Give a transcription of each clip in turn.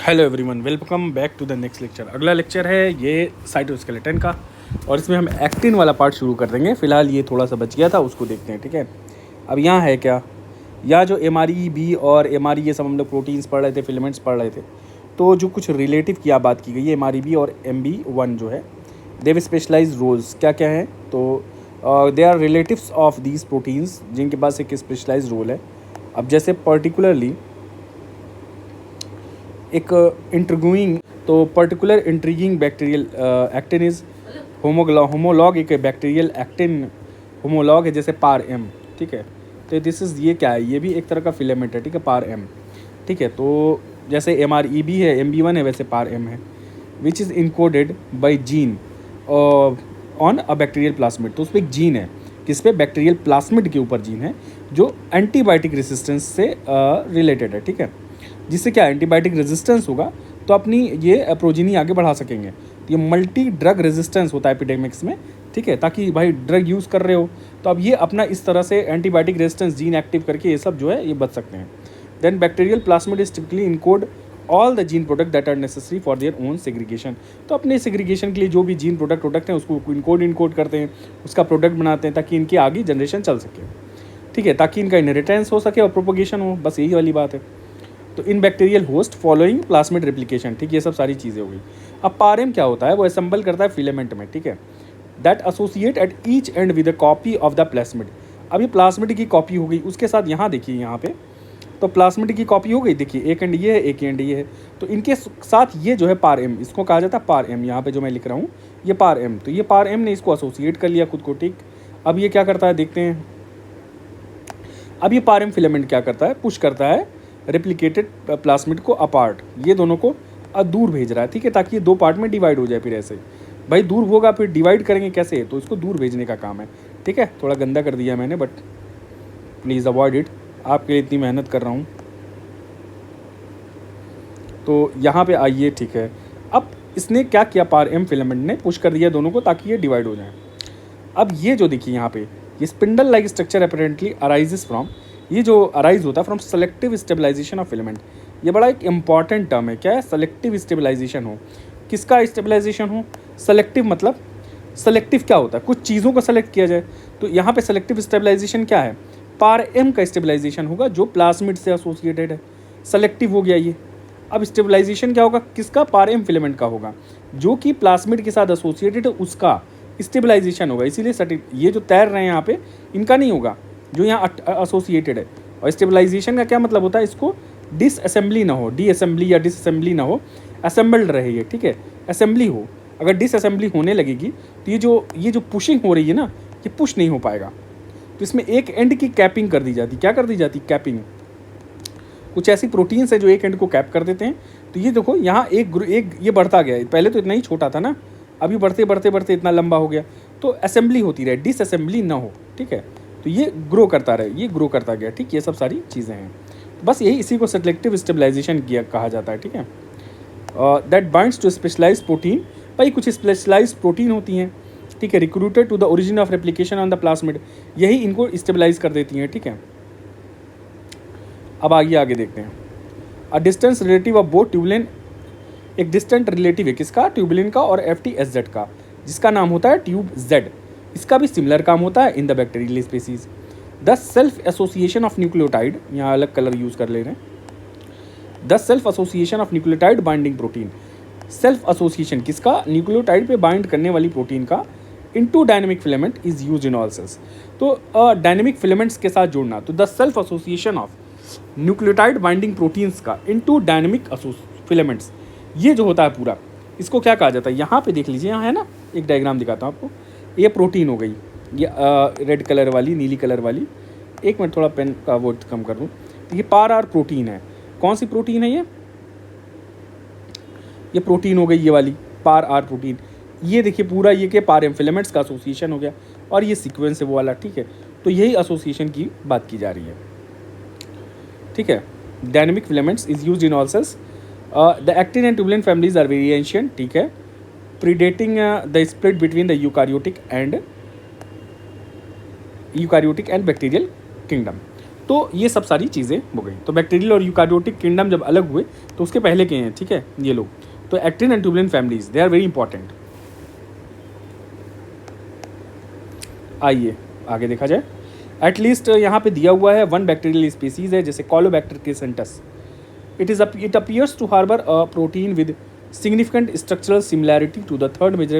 Hello everyone, welcome back to the next lecture. अगला lecture है ये साइटोस्केलेटन का, और इसमें हम एक्टिन वाला पार्ट शुरू कर देंगे। फिलहाल ये थोड़ा सा बच गया था, उसको देखते हैं। ठीक है, अब यहाँ है क्या, यहाँ जो MRE-B और MRE ये सब हम लोग प्रोटीन्स पढ़ रहे थे, फिलामेंट्स पढ़ रहे थे। तो जो कुछ रिलेटिव की बात की गई है, MRE-B और MB1 जो है, देव स्पेशलाइज रोल्स क्या क्या हैं। तो they are relatives of these proteins जिनके पास एक स्पेशलाइज रोल है। अब जैसे पर्टिकुलरली एक इंट्रीगिंग, तो particular intriguing bacterial actin is homologue, एक बैक्टीरियल एक्टिन होमोलॉग है जैसे पार एम। ठीक है, तो दिस इज़ ये क्या है, ये भी एक तरह का फिलामेंट है। ठीक है, पार एम। ठीक है, तो जैसे MRE-B है, MB1 है, वैसे पार एम है, which is encoded by gene on a bacterial plasmid. तो उस पर एक जीन है, किस पे, बैक्टीरियल प्लास्मिड के ऊपर जीन है, जो एंटीबायोटिक रेसिस्टेंस से रिलेटेड है। ठीक है, जिससे क्या एंटीबायोटिक रेजिस्टेंस होगा तो अपनी ये प्रोजीनी आगे बढ़ा सकेंगे। तो ये मल्टी ड्रग रेजिस्टेंस होता है एपिडेमिक्स में। ठीक है, ताकि भाई ड्रग यूज़ कर रहे हो तो अब ये अपना इस तरह से एंटीबायोटिक रेजिस्टेंस जीन एक्टिव करके ये सब जो है ये बच सकते हैं। Then bacterial plasmid is typically encode all the gene product that are necessary for their own segregation. तो अपने सेग्रीगेशन के लिए जो भी जीन प्रोडक्ट हैं उसको इनकोड करते हैं, उसका प्रोडक्ट बनाते हैं ताकि इनकी आगे जनरेशन चल सके। ठीक है, ताकि इनका इनहेरिटेंस हो सके और प्रोपोगेशन हो, बस यही वाली बात है। तो इन bacterial host following plasmid replication. ठीक, ये सब सारी चीज़ें हो गई। अब पारेम क्या होता है, वो असेंबल करता है फिलामेंट में। ठीक है, that associate eight each and with a copy of the plasmid. अब ये प्लास्मिड की कॉपी हो गई, उसके साथ यहाँ देखिए, यहाँ पे तो प्लास्मिड की कॉपी हो गई। देखिए एक एंड ये है, एक एंड ये है, तो इनके साथ ये जो है पार एम, इसको कहा जाता है पार एम। यहाँ पे जो मैं लिख रहा हूँ ये पार एम, तो ये पार एम ने इसको एसोसिएट कर लिया खुद को। ठीक, अब ये क्या करता है देखते हैं। अब ये पार एम फिलामेंट क्या करता है, पुश करता है रेप्लिकेटेड प्लास्मिड को अपार्ट, ये दोनों को दूर भेज रहा है। ठीक है, ताकि ये दो पार्ट में डिवाइड हो जाए। फिर ऐसे भाई दूर होगा, फिर डिवाइड करेंगे कैसे, तो इसको दूर भेजने का काम है। ठीक है, थोड़ा गंदा कर दिया मैंने, बट प्लीज़ अवॉइड इट, आपके लिए इतनी मेहनत कर रहा हूँ। तो यहाँ पे आइए। ठीक है, अब इसने क्या किया, पार एम फिलामेंट ने पुश कर दिया दोनों को ताकि ये डिवाइड हो जाए। अब ये जो देखिए यहाँ पे, ये spindle like structure apparently arises from, ये जो अराइज होता है from selective stabilisation of filament. ये बड़ा एक इंपॉर्टेंट टर्म है। क्या है, सेलेक्टिव स्टेबलाइजेशन हो, किसका स्टेबलाइजेशन हो, सेलेक्टिव मतलब सेलेक्टिव क्या होता है, कुछ चीज़ों को सेलेक्ट किया जाए। तो यहाँ पे सेलेक्टिव स्टेबलाइजेशन क्या है, पार एम का स्टेबलाइजेशन होगा जो प्लास्मिड से एसोसिएटेड है, सेलेक्टिव हो गया ये। अब स्टेबलाइजेशन क्या होगा, किसका, पार एम फिलामेंट का होगा, जो कि प्लास्मिड के साथ एसोसिएटेड है, उसका स्टेबलाइजेशन होगा। इसीलिए ये जो तैर रहे हैं यहाँ पे, इनका नहीं होगा, जो यहाँ एसोसिएटेड है। और स्टेबलाइजेशन का क्या मतलब होता है, इसको डिसअसेंबली ना हो, डी असेंबली या डिसअसेंबली ना हो, असेंबल्ड रहे ये। ठीक है, असेंबली हो। अगर डिसअसेंबली होने लगेगी तो ये जो पुशिंग हो रही है ना, ये पुश नहीं हो पाएगा। तो इसमें एक एंड की कैपिंग कर दी जाती, क्या कर दी जाती, कैपिंग। कुछ ऐसी प्रोटीन्स है जो एक एंड को कैप कर देते हैं। तो ये देखो यहाँ एक ये बढ़ता गया, पहले तो इतना ही छोटा था ना, अभी बढ़ते बढ़ते बढ़ते इतना लंबा हो गया। तो असेंबली होती रहे, डिसअसेंबली ना हो। ठीक है, तो ये ग्रो करता रहे, ये ग्रो करता गया। ठीक, ये सब सारी चीज़ें हैं। बस यही, इसी को सेलेक्टिव स्टेबलाइजेशन किया कहा जाता है। ठीक है, that binds to specialise protein. भाई कुछ स्पेशलाइज प्रोटीन होती हैं, ठीक है, recruited to the origin of replication on the plasmid, यही इनको स्टेबलाइज कर देती हैं। ठीक है, अब आगे देखते हैं। A distance relative of both tubulin, एक डिस्टेंट रिलेटिव है किसका, ट्यूबुलिन का और FTSZ का, जिसका नाम होता है ट्यूब जेड। इसका भी सिमिलर काम होता है in the bacterial species. The self association of nucleotide, यहाँ अलग कलर यूज़ कर ले रहे हैं। The self association of nucleotide binding protein, self association किसका, न्यूक्लियोटाइड पे बाइंड करने वाली प्रोटीन का, into dynamic filament is use in all cells. तो डायनेमिक फिलामेंट्स के साथ जोड़ना, तो the self association of nucleotide binding proteins का इनटू डायनेमिक फिलामेंट्स, ये जो होता है पूरा, इसको क्या कहा जाता है। यहाँ पे देख लीजिए, यहाँ है ना, एक डायग्राम दिखाता हूँ आपको। ये प्रोटीन हो गई, ये रेड कलर वाली, नीली कलर वाली। एक मिनट, थोड़ा पेन का वो कम कर दूँ। ये पार आर प्रोटीन है, कौन सी प्रोटीन है ये प्रोटीन हो गई, ये वाली पार आर प्रोटीन। ये देखिए पूरा ये के पार एम फिलामेंट्स का एसोसिएशन हो गया, और ये सीक्वेंस है वो वाला। ठीक है, तो यही एसोसिएशन की बात की जा रही है। ठीक है, dynamic filaments is use in all cells. The actin and tubulin families are very ancient. ठीक है, predating the split between the eukaryotic and bacterial kingdom. तो ये सब सारी चीज़ें हो गई। तो बैक्टीरियल और यूकारियोटिक किंगडम जब अलग हुए तो उसके पहले के हैं, ठीक है, ये लोग। तो actin and tubulin families, they are very important. आइए आगे देखा जाए। एटलीस्ट यहाँ पे दिया हुआ है 1 बैक्टीरियल स्पीसीज है, जैसे Caulobacter crescentus. It appears to harbour a protein with significant structural similarity to the third major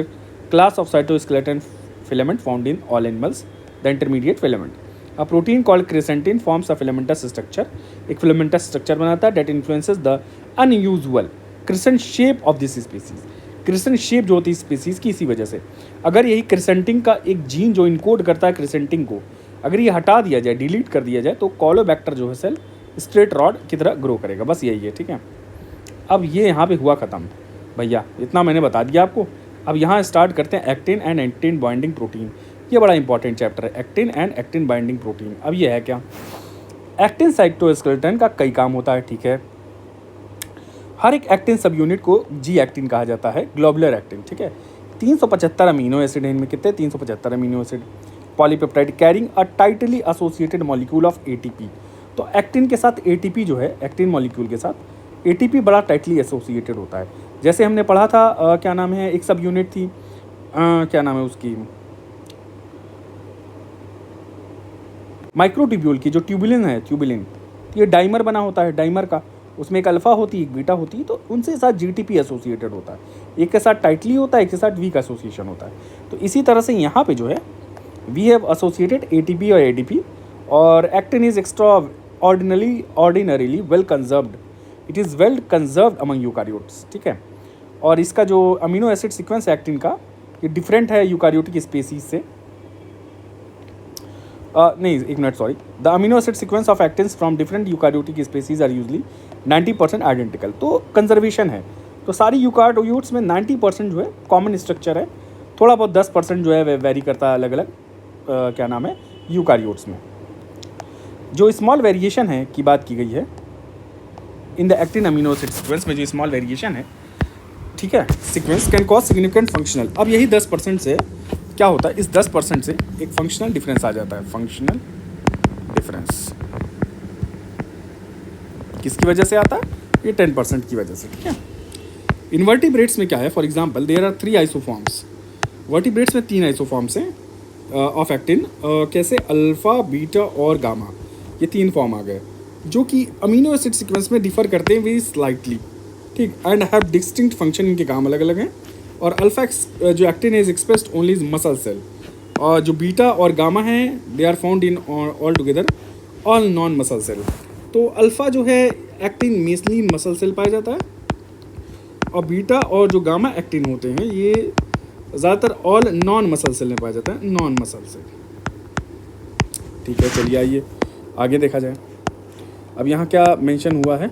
class of cytoskeleton filament found in all animals, the intermediate filament. A protein called crescentin forms a filamentous structure. एक filamentous structure बनाता है that influences the unusual crescent shape of this species. Crescent shape जो होती है species की, इसी वजह से अगर यही क्रिसेंटिन का एक जीन जो इनकोड करता है क्रिसेंटिन को, अगर ये हटा दिया जाए, डिलीट कर दिया जाए, तो कॉलोबैक्टर जो है सेल स्ट्रेट रॉड की तरह ग्रो करेगा। बस यही है, ठीक है। अब ये यहाँ पे हुआ ख़त्म भैया, इतना मैंने बता दिया आपको। अब यहाँ स्टार्ट करते हैं actin and actin binding protein. ये बड़ा इंपॉर्टेंट चैप्टर है, actin and actin binding protein. अब ये है क्या, एक्टिन साइटोस्केलेटन का कई काम होता है, ठीक है। हर एक एक्टिन सब यूनिट को जी एक्टिन कहा जाता है, ग्लोबुलर एक्टिन, ठीक है। 375 अमीनो एसिड है इनमें, कितने 375 amino acid. Polypeptide carrying a tightly associated molecule of ATP. तो एक्टिन के साथ एटीपी जो है, एक्टिन मॉलिक्यूल के साथ एटीपी बड़ा टाइटली एसोसिएटेड होता है। जैसे हमने पढ़ा था क्या नाम है, एक सब यूनिट थी, क्या नाम है उसकी, माइक्रोट्यूब्यूल की, जो ट्यूबुलिन है, ट्यूबुलिन, ये डाइमर बना होता है, डाइमर का, उसमें एक अल्फा होती है, एक बीटा होती है, तो उनसे साथ जीटीपी एसोसिएटेड होता है। एक के साथ टाइटली होता है, एक के साथ वीक एसोसिएशन होता है। तो इसी तरह से यहाँ पे जो है वी हैव एसोसिएटेड एटीपी और एडीपी, और actin is extraordinarily well conserved, it is well conserved among eukaryotes, ठीक है। और इसका जो अमीनो एसिड सीक्वेंस है एक्टिन का, ये डिफरेंट है यूकारियोटिक स्पीसीज से। नहीं, एक minute, sorry. The amino acid sequence of actins from different eukaryotic species are usually 90% identical. तो कंजर्वेशन है, तो सारी यूकारियोट्स में 90% जो है कॉमन स्ट्रक्चर है, थोड़ा बहुत 10% जो है वेरी करता है अलग अलग क्या नाम है यूकारियोट्स में। जो स्मॉल वेरिएशन है की बात की गई है in the actin amino acid sequence में, जो स्मॉल वेरिएशन है, ठीक है, sequence can cause significant functional. अब यही 10% से क्या होता है, इस 10% से एक फंक्शनल डिफरेंस आ जाता है। फंक्शनल डिफरेंस किसकी वजह से आता है, ये 10% की वजह से, ठीक है। इनवर्टिब्रेट्स में क्या है, for example there are 3 isoforms. Vertebrates में 3 आइसोफॉर्म्स हैं ऑफ एक्टिन, कैसे, अल्फा, बीटा और गामा, ये 3 फॉर्म आ गए, जो कि अमीनो एसिड सीक्वेंस में डिफर करते हैं वेरी स्लाइटली, ठीक, एंड हैव डिस्टिंक्ट फंक्शन, इनके काम अलग अलग हैं। और अल्फा जो actin is expressed only is muscle cell, और जो बीटा और गामा हैं they are found in all together all non muscle cell. तो अल्फा जो है एक्टिन मेनली मसल सेल पाया जाता है, और बीटा और जो गामा एक्टिन होते हैं ये ज़्यादातर ऑल नॉन मसल सेल में पाया जाता है, नॉन मसल सेल, ठीक है। चलिए आइए आगे देखा जाए। अब यहाँ क्या मेंशन हुआ है,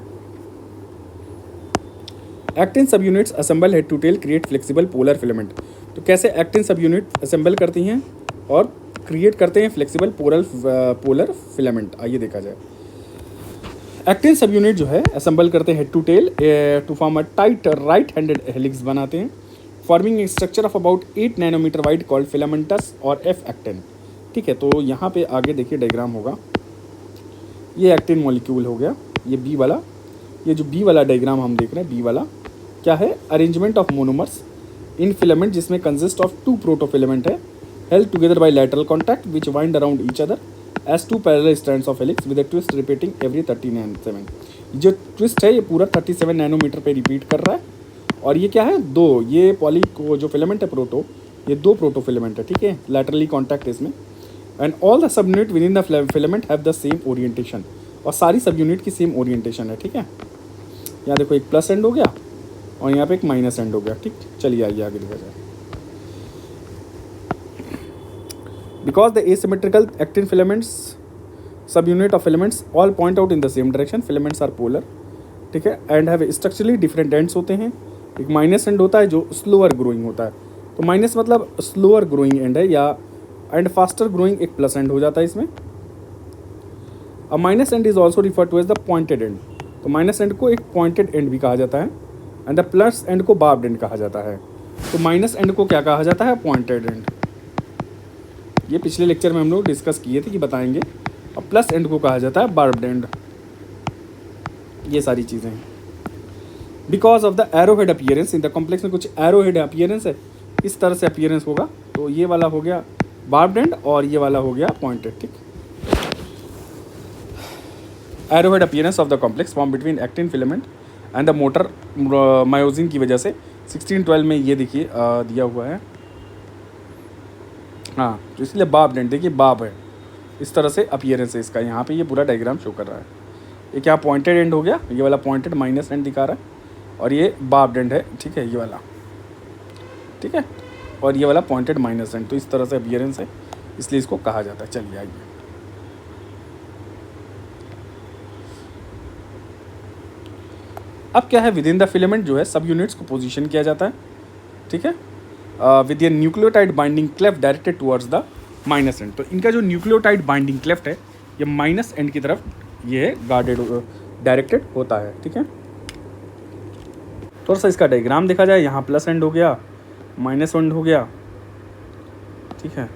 actin subunits assemble head to tail create flexible polar filament. तो कैसे एक्टिन सब यूनिट असेंबल करती हैं और क्रिएट करते हैं फ्लेक्सिबल पोलर फिलामेंट, आइए देखा जाए। एक्टिन सब यूनिट जो है असेंबल करते हैं head to tail to form a tight right handed helix बनाते हैं, forming a structure of about 8 nanometre wide called filamentous और एफ एक्टिन, ठीक है। तो यहाँ पे आगे देखिए डायग्राम होगा, ये एक्टिन मॉलिक्यूल हो गया, ये बी वाला, ये जो बी वाला डायग्राम हम देख रहे हैं, बी वाला क्या है, arrangement of monomers in filament, जिसमें कंसिस्ट ऑफ 2 प्रोटोफिलामेंट है, held together by lateral contact which wind around each other as 2 parallel strands of helix with a twist repeating every 37। जो ट्विस्ट है ये पूरा 37 नैनोमीटर पे रिपीट कर रहा है, और ये क्या है, 2, ये पॉली को जो फिलामेंट है प्रोटो, ये 2 प्रोटोफिलामेंट है, ठीक है, लैटरली कॉन्टैक्ट इसमें। And all the sub unit with in the filament have the same orientation, और सारी सब यूनिट की सेम ओरिएंटेशन है, ठीक है। यहाँ देखो एक प्लस एंड हो गया और यहाँ पे एक माइनस एंड हो गया, ठीक। चलिए आइए आगे देखा जाए। Because the asymmetrical actin filaments subunit of filaments all point out in the same direction, filaments are polar, ठीक है, and have structurally different ends होते हैं। एक माइनस एंड होता है जो स्लोअर ग्रोइंग होता है, तो माइनस मतलब स्लोअर ग्रोइंग एंड है, या एंड फास्टर ग्रोइंग एक प्लस एंड हो जाता है इसमें। A minus end is also refer to as the pointed end, तो माइनस एंड को एक पॉइंटेड एंड भी कहा जाता है, एंड द प्लस एंड को बार्ब्ड एंड कहा जाता है। तो माइनस एंड को क्या कहा जाता है, पॉइंटेड एंड। ये पिछले लेक्चर में हम लोग डिस्कस किए थे कि बताएंगे और प्लस एंड को कहा जाता है बार्ब्ड एंड। ये सारी चीज़ें हैं। Because of the arrowhead appearance, in the complex में कुछ एरोहेड अपीयरेंस है, इस तरह से अपीयरेंस होगा। तो ये वाला हो गया बार्ब्ड एंड और ये वाला हो गया पॉइंटेड। ठीक, arrowhead appearance of the complex form between actin filament and the motor myosin की वजह से 1612 में ये देखिए दिया हुआ है। हाँ, तो इसलिए बार्ब्ड एंड, देखिए बार्ब है, इस तरह से अपीयरेंस है इसका। यहाँ पे ये पूरा डायग्राम शो कर रहा है। एक यहाँ पॉइंटेड एंड हो गया, ये वाला पॉइंटेड माइनस एंड दिखा रहा है, और ये बार्ब्ड एंड है। ठीक है, ये वाला, ठीक है, और ये वाला पॉइंटेड माइनस एंड। तो इस तरह से अपीयरेंस है, इसलिए इसको कहा जाता है। चलिए आइए, अब क्या है, विद इन द फिलामेंट जो है सब यूनिट्स को पोजीशन किया जाता है। ठीक है, with A nucleotide binding cleft directed towards the minus end. तो इनका जो न्यूक्लियोटाइड बाइंडिंग क्लेफ्ट है ये माइनस एंड की तरफ ये है गार्डेड डायरेक्टेड होता है। ठीक है, थोड़ा सा इसका डायग्राम देखा जाए, यहाँ प्लस एंड हो गया, माइनस एंड हो गया। ठीक है,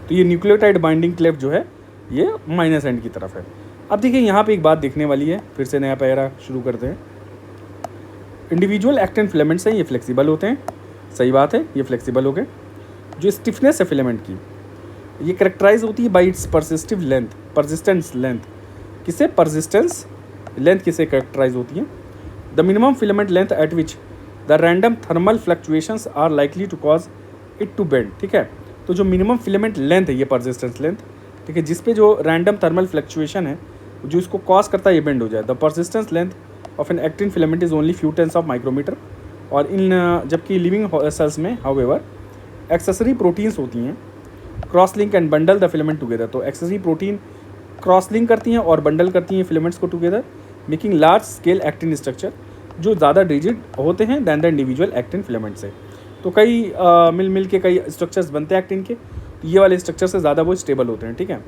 तो ये न्यूक्लियोटाइड बाइंडिंग क्लेफ्ट जो है ये माइनस एंड की तरफ है। अब देखिए यहाँ पे एक बात देखने वाली है, फिर से नया पैरा शुरू करते हैं। इंडिविजुअल एक्टिन फिलामेंट्स हैं, ये फ्लेक्सिबल होते हैं, सही बात है, ये फ्लेक्सिबल हो गए। जो स्टिफनेस है फिलामेंट की, ये करेक्टराइज होती है by its persistive length, persistence length. किसे परसिस्टेंस लेंथ किसे करेक्टराइज होती है? The minimum filament length at which the random thermal fluctuations are likely to cause it to bend. ठीक है, तो जो मिनिमम फिलामेंट लेंथ है ये परसिस्टेंस लेंथ, ठीक है, जिस पे जो रैंडम थर्मल फ्लक्चुएशन है जो इसको कॉज करता है ये बेंड हो जाए। The persistence length of an actin filament is only few tens of micrometre. और इन जबकि लिविंग सेल्स में हाउएवर एक्सेसरी प्रोटीन्स होती हैं, cross link and bundle the filament together. तो एक्सेसरी प्रोटीन क्रॉस लिंक करती हैं और बंडल करती हैं फिलामेंट्स को together, making large scale actin structure जो ज़्यादा रिजिड होते हैं than the individual actin filament से। तो कई मिल के कई स्ट्रक्चर्स बनते हैं एक्टिन के, तो ये वाले स्ट्रक्चर से ज़्यादा वो स्टेबल होते हैं। ठीक है,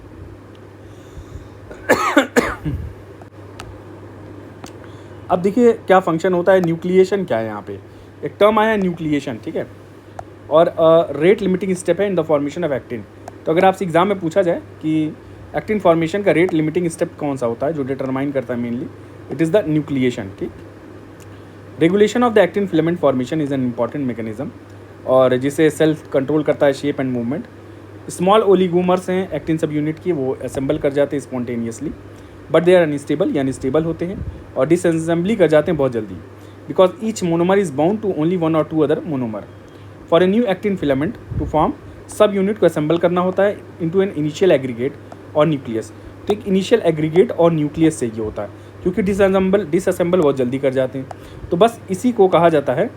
अब देखिए क्या फंक्शन होता है, न्यूक्लिएशन क्या है। यहाँ पे एक टर्म आया है न्यूक्लिएशन, ठीक है, और रेट लिमिटिंग स्टेप है in the formation of actin. तो अगर आपसे एग्जाम में पूछा जाए कि एक्टिन फॉर्मेशन का रेट लिमिटिंग स्टेप कौन सा होता है जो डिटरमाइन करता है mainly, it is the nucleation. ठीक, regulation of the actin filament formation is an important mechanism, और जिसे सेल्फ कंट्रोल करता है shape and movement. Small oligomers हैं एक्टिन सब यूनिट की, वो असेंबल कर जाते हैं spontaneously, but they are unstable, यानी स्टेबल होते हैं, और डिसअसेंबली कर जाते हैं बहुत जल्दी, because each monomer is bound to only one और two other monomer. For a new actin filament to form, subunit को असेंबल करना होता है इनटू एन इनिशियल एग्रीगेट और न्यूक्लियस। तो एक इनिशियल एग्रीगेट और न्यूक्लियस चाहिए होता है, क्योंकि डिसअसेंबल बहुत जल्दी कर जाते हैं। तो बस इसी को कहा जाता है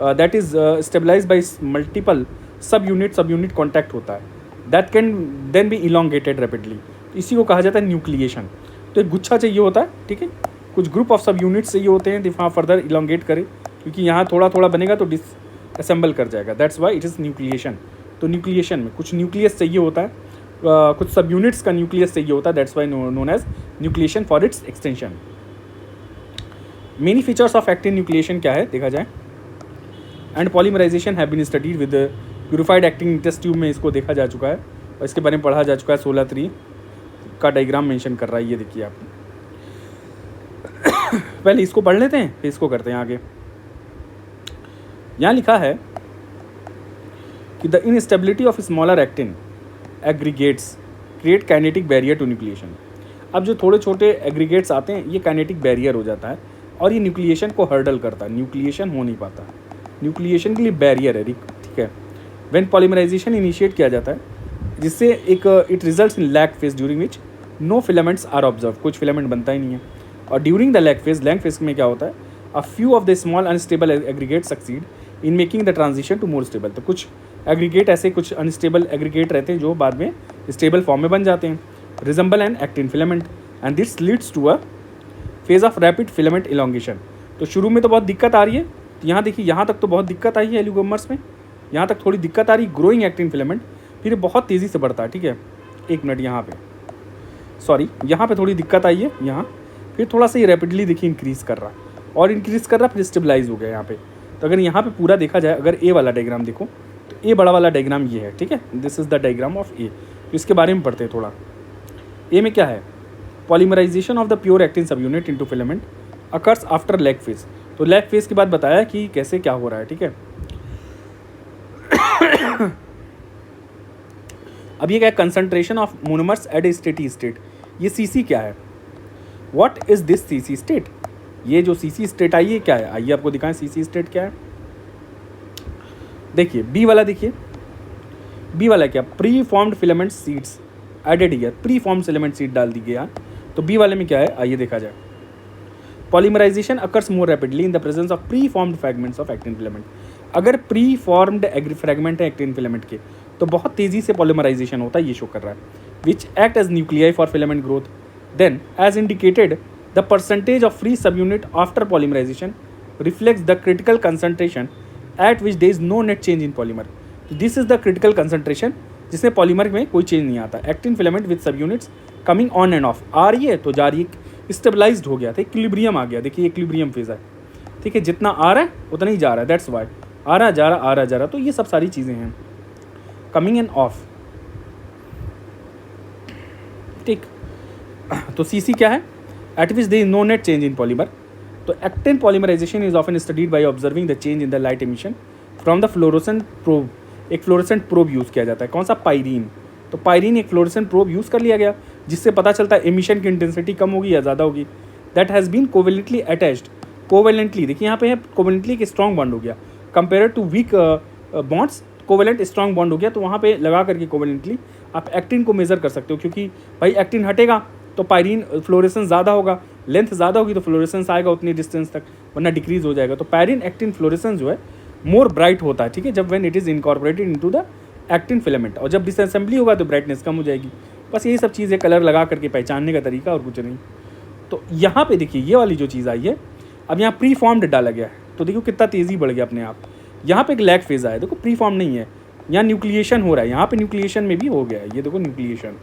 that is stabilise by multiple subunit contact होता है, that can then be elongated rapidly. इसी को कहा जाता है न्यूक्लिएशन। तो एक गुच्छा चाहिए होता है, ठीक है, कुछ ग्रुप ऑफ सब यूनिट्स चाहिए होते हैं वहाँ फर्दर इलोंगेट करे, क्योंकि यहाँ थोड़ा थोड़ा बनेगा तो डिसअसेंबल कर जाएगा, that's why it is nucleation. तो न्यूक्लिएशन में कुछ न्यूक्लियस चाहिए होता है, कुछ सब यूनिट्स का न्यूक्लियस चाहिए होता है, that's why known as nucleation for its extension. Many features of actin nucleation क्या है देखा जाए, and polymerisation have been studied with purified actin test tube में, इसको देखा जा चुका है और इसके बारे में पढ़ा जा चुका है। 16(3) का डायग्राम मेंशन कर रहा है, ये देखिए आप। पहले इसको पढ़ लेते हैं फिर इसको करते हैं आगे। यहाँ लिखा है कि the instability of smaller actin aggregates create kinetic barrier to nucleation. अब जो थोड़े छोटे एग्रीगेट्स आते हैं ये काइनेटिक बैरियर हो जाता है और ये न्यूक्लिएशन को हर्डल करता है, न्यूक्लिएशन हो नहीं पाता, न्यूक्लिएशन के लिए बैरियर है, ठीक है। व्हेन पॉलीमराइजेशन इनिशिएट किया जाता है जिससे एक it results in lag phase during which no filaments are observe, कुछ फिलामेंट बनता ही नहीं है। और ड्यूरिंग द लैग फेज में क्या होता है, a few of the small unstable aggregate succeed in making the transition to more stable. तो कुछ एग्रीगेट ऐसे कुछ अनस्टेबल एग्रीगेट रहते हैं जो बाद में स्टेबल फॉर्म में बन जाते हैं, resemble an actin filament, and this leads to a phase of rapid filament elongation. तो शुरू में तो बहुत दिक्कत आ रही है, तो यहाँ देखिए यहाँ तक तो बहुत दिक्कत आई है एलिगोमर्स में, यहाँ तक थोड़ी दिक्कत आ रही ग्रोइंग एक्टिन फिलामेंट, फिर बहुत तेज़ी से बढ़ता है, ठीक है। एक मिनट, यहाँ पे सॉरी, यहाँ पे थोड़ी दिक्कत आई है यहाँ, फिर थोड़ा सा ये रैपिडली देखिए इंक्रीज़ कर रहा है और इंक्रीज कर रहा, फिर स्टेबलाइज हो गया यहाँ पे। तो अगर यहाँ पे पूरा देखा जाए, अगर ए वाला डायग्राम देखो तो ए बड़ा वाला डायग्राम ये है, ठीक है, this is the diagram of a. तो इसके बारे में पढ़ते हैं थोड़ा। ए में क्या है, polymerisation of the pure actin सब unit into filament occurs after lag phase. तो लैग फेज के बाद बताया कि कैसे क्या हो रहा है, ठीक है। अब ये क्या है, concentration of monomers at a steady state. ये सीसी क्या है, what is this CC state. ये जो सीसी स्टेट आई है क्या है, आइए आपको दिखाएं सीसी स्टेट क्या है। देखिए बी वाला, देखिए बी वाला क्या, preformed filament seeds added here, preformed filament seed डाल दी गया। तो बी वाले में क्या है, आइए देखा जाए। Polymerisation occurs more rapidly in the presence of preformed fragments of actin filament. अगर प्री फॉर्म्ड फ्रैगमेंट है एक्टिन फिलामेंट के तो बहुत तेजी से पॉलीमराइजेशन होता है, ये शो कर रहा है। Which act as nuclei for filament growth. Then as indicated the percentage of free subunit after polymerisation reflects the critical concentration at which there is no net change in polymer. This is the critical concentration जिसमें polymer में कोई change नहीं आता। Actin filament with subunits coming on and off, आ रही है तो जा रही है, स्टेबलाइज्ड हो गया था, इक्विलिब्रियम आ गया। देखिए इक्विलिब्रियम फेज है, ठीक है, जितना आ रहा है उतना ही जा रहा है, दैट्स वाई आ रहा जा रहा, आ रहा जा रहा। तो ये सब सारी चीज़ें हैं, कमिंग एंड ऑफ, ठीक। तो सीसी क्या है, at which there is no net change in polymer. तो actin polymerisation is often studied by observing the change in the light emission from the fluorescent probe. एक फ्लोरोसेंट प्रोब यूज़ किया जाता है, कौन सा, पायरीन। तो पायरीन एक fluorescent probe use कर लिया गया जिससे पता चलता है एमिशन की इंटेंसिटी कम होगी या ज़्यादा होगी। That has been covalently attached, covalently देखिए यहाँ पे है, कोवेलेंटली एक स्ट्रॉन्ग बॉन्ड हो गया compare to weak bonds, covalent strong bond हो गया। तो वहाँ पे लगा करके कोवेलेंटली आप एक्टिन को मेज़र कर सकते हो, क्योंकि भाई एक्टिन हटेगा तो पायरीन फ्लोरेसेंस ज़्यादा होगा, लेंथ ज़्यादा होगी तो फ्लोरेसेंस आएगा उतनी डिस्टेंस तक, वरना डिक्रीज हो जाएगा। तो पायरीन एक्टिन फ्लोरेसेंस जो है मोर ब्राइट होता है, ठीक है, जब when it is incorporated into the actin filament. और जब डिसअसेंबली होगा तो ब्राइटनेस कम हो जाएगी। बस यही सब चीज़ें कलर लगा करके पहचानने का तरीका, और कुछ नहीं। तो यहाँ पे देखिए ये वाली जो चीज़ आई है, अब यहाँ प्री फॉर्म्ड डाला गया है, तो देखो कितना तेज़ी बढ़ गया अपने आप। यहाँ पे एक लैग फेज आया, देखो प्री फॉर्म नहीं है, यहाँ न्यूक्लिएशन हो रहा है, यहाँ पे न्यूक्लिएशन में भी हो गया है, ये देखो न्यूक्लिएशन,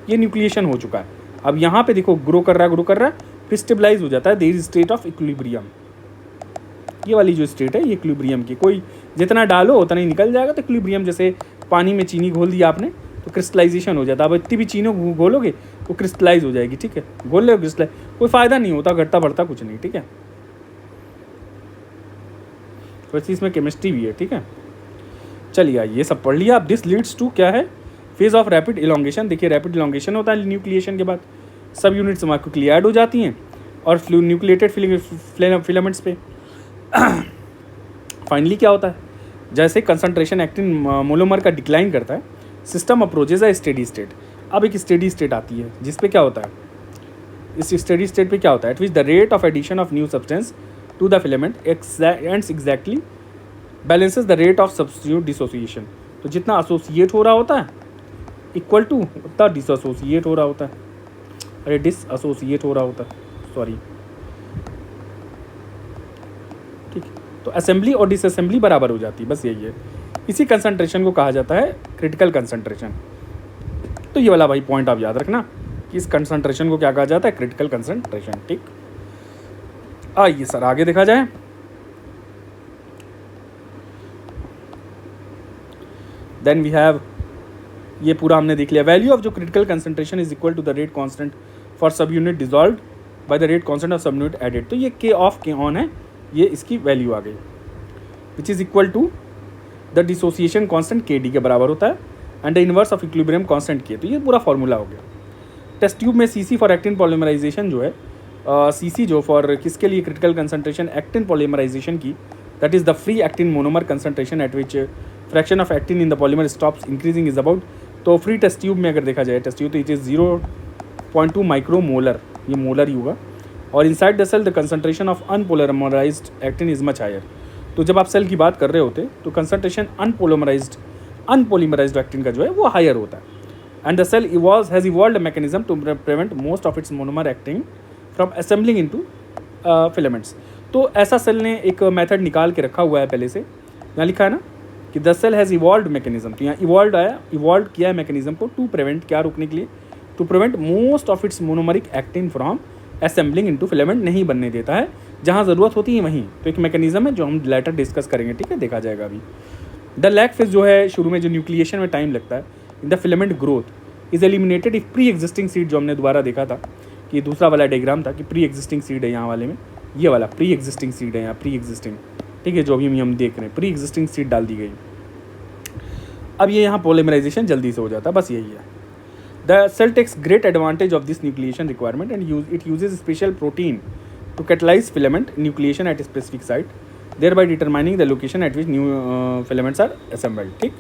ये न्यूक्लिएशन हो चुका है। अब यहाँ पे देखो ग्रो कर रहा है, ग्रो कर रहा है, फिर स्टेबलाइज हो जाता है, there is state of equilibrium. ये वाली जो स्टेट है ये इक्विलिब्रियम की, कोई जितना डालो उतना ही निकल जाएगा। तो इक्विलिब्रियम जैसे पानी में चीनी घोल दिया आपने तो क्रिस्टलाइजेशन हो जाता है। अब इतनी भी चीनी घोलोगे तो क्रिस्टलाइज हो जाएगी, ठीक है, घोल लो क्रिस्टलाइज, कोई फ़ायदा नहीं होता, घटता बढ़ता कुछ नहीं, ठीक है। वैसे इसमें केमिस्ट्री भी है, ठीक है। चलिए ये सब पढ़ लिया। अब दिस लीड्स टू क्या है, फेज ऑफ रैपिड इलोंगेशन। देखिए रैपिड इलोंगेशन होता है न्यूक्लिएशन के बाद, सब यूनिट्स क्विकली ऐड हो जाती हैं और न्यूक्लिएटेड फिलामेंट्स पे फाइनली क्या होता है, जैसे कंसंट्रेशन एक्टिन मोनोमर का डिक्लाइन करता है, system approaches a steady state. अब एक स्टेडी स्टेट आती है जिस पे क्या होता है, इस स्टेडी स्टेट पे क्या होता है, at which the rate of addition of new substance to the filament exactly balances the rate of substitute dissociation. तो जितना एसोसिएट हो रहा होता है इक्वल टू उतना डिसोसिएट हो रहा होता है, अरे डिसएसोसिएट हो रहा होता है, सॉरी, ठीक है। तो असेंबली और डिसअसेंबली बराबर हो जाती है, बस यही है। इसी कंसंट्रेशन को कहा जाता है क्रिटिकल कंसंट्रेशन। तो ये वाला भाई पॉइंट आप याद रखना कि इस कंसंट्रेशन को क्या कहा जाता है, क्रिटिकल कंसंट्रेशन, ठीक। आइए सर आगे देखा जाए। देन वी हैव, ये पूरा हमने देख लिया। वैल्यू ऑफ जो critical concentration is equal to the rate constant for subunit dissolved by the rate constant of सब यूनिट एडेड। तो ये के ऑफ के ऑन है, ये इसकी वैल्यू आ गई, which is equal to the dissociation constant K D के बराबर होता है and the inverse of equilibrium constant के। तो ये पूरा फॉर्मूला हो गया। टेस्ट ट्यूब में सीसी फॉर एक्टिन पॉलीमराइजेशन जो है, सीसी जो फॉर किसके लिए, क्रिटिकल कंसंट्रेशन एक्टिन पॉलीमराइजेशन की, that is the free actin monomer concentration at which fraction of actin in the polymer stops increasing is about. तो free test tube में अगर देखा जाए, टेस्ट ट्यूब तो इट इज़ 0.2 माइक्रोमोलर, ये molar ही होगा। और inside the cell the concentration of unpolymerised actin is much higher. तो जब आप सेल की बात कर रहे होते तो कंसंट्रेशन अनपोलिमराइज्ड एक्टिन का जो है वो हायर होता है। And the cell has evolved mechanism to prevent most of its monomer acting from assembling into filaments. तो ऐसा सेल ने एक मेथड निकाल के रखा हुआ है पहले से, यहाँ लिखा है ना कि the cell has evolved mechanism. तो यहाँ इवॉल्व आया, इवॉल्व किया है मैकेनिज्म को टू प्रिवेंट, क्या रोकने के लिए, to prevent most of its monomeric actin from assembling into filament, नहीं बनने देता है जहाँ ज़रूरत होती है वहीं। तो एक मैकेनिज्म है जो हम लेटर डिस्कस करेंगे, ठीक है, देखा जाएगा अभी। द लैग फेज जो है शुरू में जो न्यूक्लिएशन में टाइम लगता है in the filament growth is eliminated if pre existing seed, जो हमने दोबारा देखा था कि दूसरा वाला डायग्राम था कि प्री एग्जिस्टिंग सीड है यहाँ वाले में, ये वाला प्री एग्जिस्टिंग सीड है यहाँ, प्री एग्जिस्टिंग, ठीक है, जो अभी हम देख रहे हैं प्री एग्जिस्टिंग सीड डाल दी गई। अब ये यहाँ पॉलीमराइजेशन जल्दी से हो जाता है, बस यही है। The cell takes great advantage of this nucleation requirement and it uses special protein to catalyse filament nucleation at specific site, thereby determining the location at which new filaments are assembled. ठीक,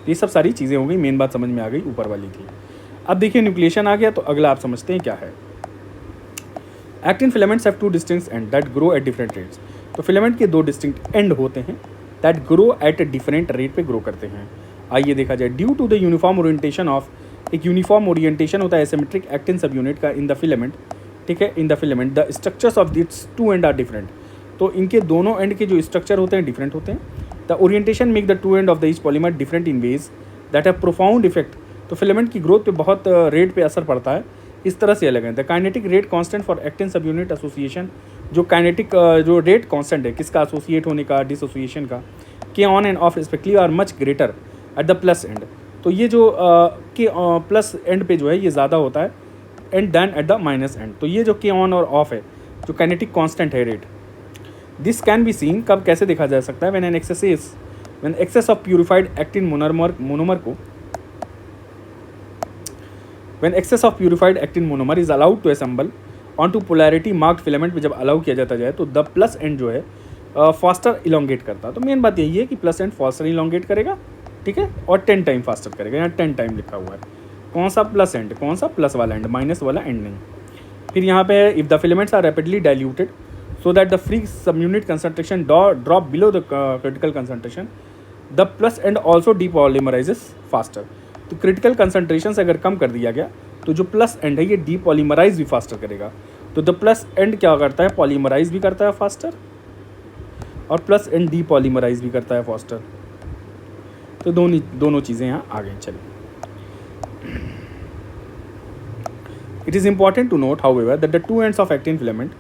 ये सब सारी चीज़ें हो गई, main बात समझ में आ गई ऊपर वाली की। अब देखिए न्यूक्लिएशन आ गया, तो अगला आप समझते हैं क्या है। Actin filaments have two distinct end that grow at different rates. तो फिलामेंट के दो डिस्टिंक्ट एंड होते हैं that grow at different rate पे ग्रो करते हैं। आइए देखा जाए। Due to the uniform orientation of, एक यूनिफॉर्म ओरिएंटेशन होता है एसिमेट्रिक एक्टिन सब यूनिट का इन द फिलामेंट, ठीक है, in the filament the structures of its two end are different. तो इनके दोनों एंड के जो स्ट्रक्चर होते हैं डिफरेंट होते हैं। The orientation make the two end of the each polymer different in ways that have profound effect. तो फिलामेंट की ग्रोथ पे बहुत रेट पे असर पड़ता है, इस तरह से अलग है। The kinetic rate constant for actin सब यूनिट एसोसिएशन, जो काइनेटिक जो रेट कांस्टेंट है किसका, एसोसिएट होने का, डिसोसिएशन का, K on and off respectively are much greater at the plus end. तो ये जो के प्लस एंड पे जो है ये ज़्यादा होता है and then at the minus end. तो ये जो के ऑन और ऑफ है, जो काइनेटिक कांस्टेंट है rate, this can be seen, कब कैसे देखा जा सकता है, when excess of purified actin monomer को, when excess of purified actin monomer is allowed to assemble onto polarity marked filament पे जब अलाउ किया जाता जाए तो द प्लस एंड जो है फास्टर इलोंगेट करता है। तो मेन बात यही है कि प्लस एंड फास्टर इलोंगेट करेगा, ठीक है, और 10 टाइम फास्टर करेगा। यहाँ 10 टाइम लिखा हुआ है। कौन सा प्लस एंड, कौन सा प्लस वाला एंड, माइनस वाला एंड नहीं। फिर यहाँ पे है if the filaments are rapidly diluted so that the free subunit concentration drop below the critical concentration, the plus end also depolymerizes faster. तो क्रिटिकल कंसंट्रेशन से अगर कम कर दिया गया तो जो प्लस एंड है ये डीपॉलीमराइज भी फास्टर करेगा। तो द प्लस एंड क्या करता है, पॉलीमराइज भी करता है फास्टर, और प्लस एंड डीपॉलीमराइज भी करता है फास्टर। तो दोनों चीज़ें यहाँ आ गई। चलिए, it is important to note however that the two ends of actin filament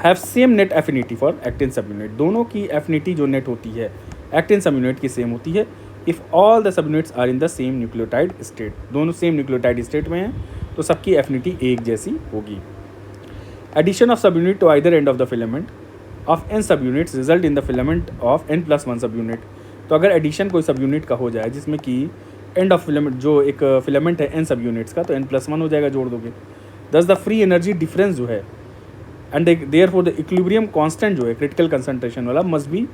have same net affinity for actin subunit. दोनों की एफिनिटी जो नेट होती है एक्टिन सबयूनिट की सेम होती है if all the subunits are in the same nucleotide state. दोनों same nucleotide state में हैं तो सबकी एफिनिटी एक जैसी होगी। Addition of subunit to either end of the filament of n subunits result in the filament of n+1 subunit. तो अगर एडिशन कोई सबयूनिट का हो जाए जिसमें कि एंड ऑफ फिलामेंट, जो एक फिलामेंट है n सबयूनिट्स का, तो n+1 हो जाएगा, जोड़ दोगे। दस द फ्री एनर्जी डिफरेंस जो है and therefore the equilibrium constant जो है क्रिटिकल कंसंट्रेशन वाला must be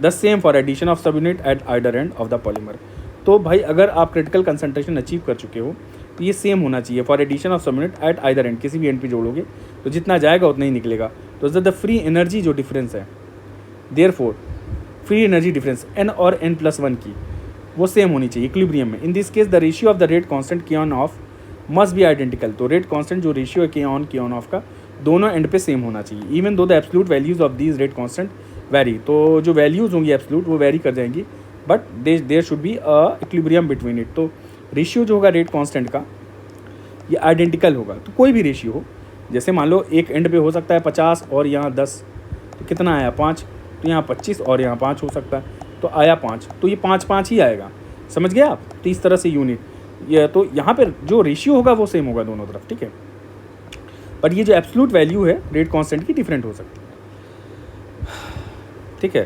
the same for addition of subunit at either end of the polymer. तो भाई अगर आप क्रिटिकल कंसंट्रेशन अचीव कर चुके हो तो ये सेम होना चाहिए for addition of subunit at either end. किसी भी एंड पे जोड़ोगे तो जितना जाएगा उतना ही निकलेगा। तो द फ्री एनर्जी जो डिफरेंस है, therefore free energy difference n और n+1 की वो सेम होनी चाहिए इक्विलिब्रियम में। In this case the ratio of the rate constant के on off must be identical. तो रेट कांस्टेंट जो रेशियो है के ऑन ऑफ का दोनों एंड पे सेम होना चाहिए। Even though the absolute values of these rate constant vary, तो जो वैल्यूज़ होंगी एब्सोल्यूट वो वैरी कर जाएंगी, but there should be equilibrium between it. तो रेशियो जो होगा रेट कांस्टेंट का ये आइडेंटिकल होगा। तो कोई भी रेशियो हो, जैसे मान लो एक एंड पे हो सकता है 50 और यहाँ 10, तो कितना आया 5, तो यहाँ 25 और यहाँ 5 हो सकता है, तो आया 5, तो ये 5 ही आएगा। समझ गए आप? तो इस तरह से यूनिट ये, तो यहाँ पर जो रेशियो होगा वो सेम होगा दोनों तरफ, ठीक है, बट ये जो एब्सोल्यूट वैल्यू है रेट कांस्टेंट की डिफरेंट हो सकती है, ठीक है।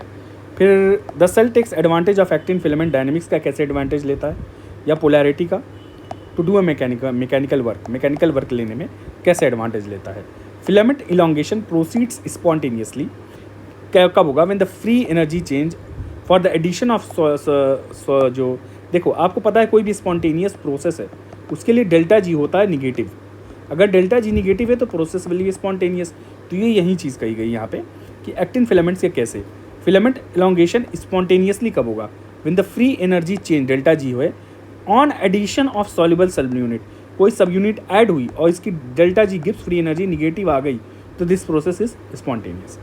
फिर the cell takes advantage of actin filament dynamics का कैसे एडवांटेज लेता है, या पोलैरिटी का, to do a mechanical work लेने में कैसे एडवांटेज लेता है। फिलामेंट इलोंगेशन प्रोसीड्स स्पॉन्टेनियसली, कब होगा, when the free energy change for the addition of जो, देखो आपको पता है कोई भी स्पॉन्टेनियस प्रोसेस है उसके लिए डेल्टा जी होता है निगेटिव। अगर डेल्टा जी निगेटिव है तो प्रोसेस विल बी स्पॉन्टेनियस। तो ये यही चीज़ कही गई यहाँ पे कि एक्टिन फिलामेंट्स के कैसे फिलामेंट इलोंगेशन स्पॉन्टेनियसली कब होगा, when the free energy change delta G हुए on addition of soluble subunit. कोई सब यूनिट ऐड हुई और इसकी delta G gives free energy negative आ गई तो दिस प्रोसेस इज स्पॉन्टेनियस।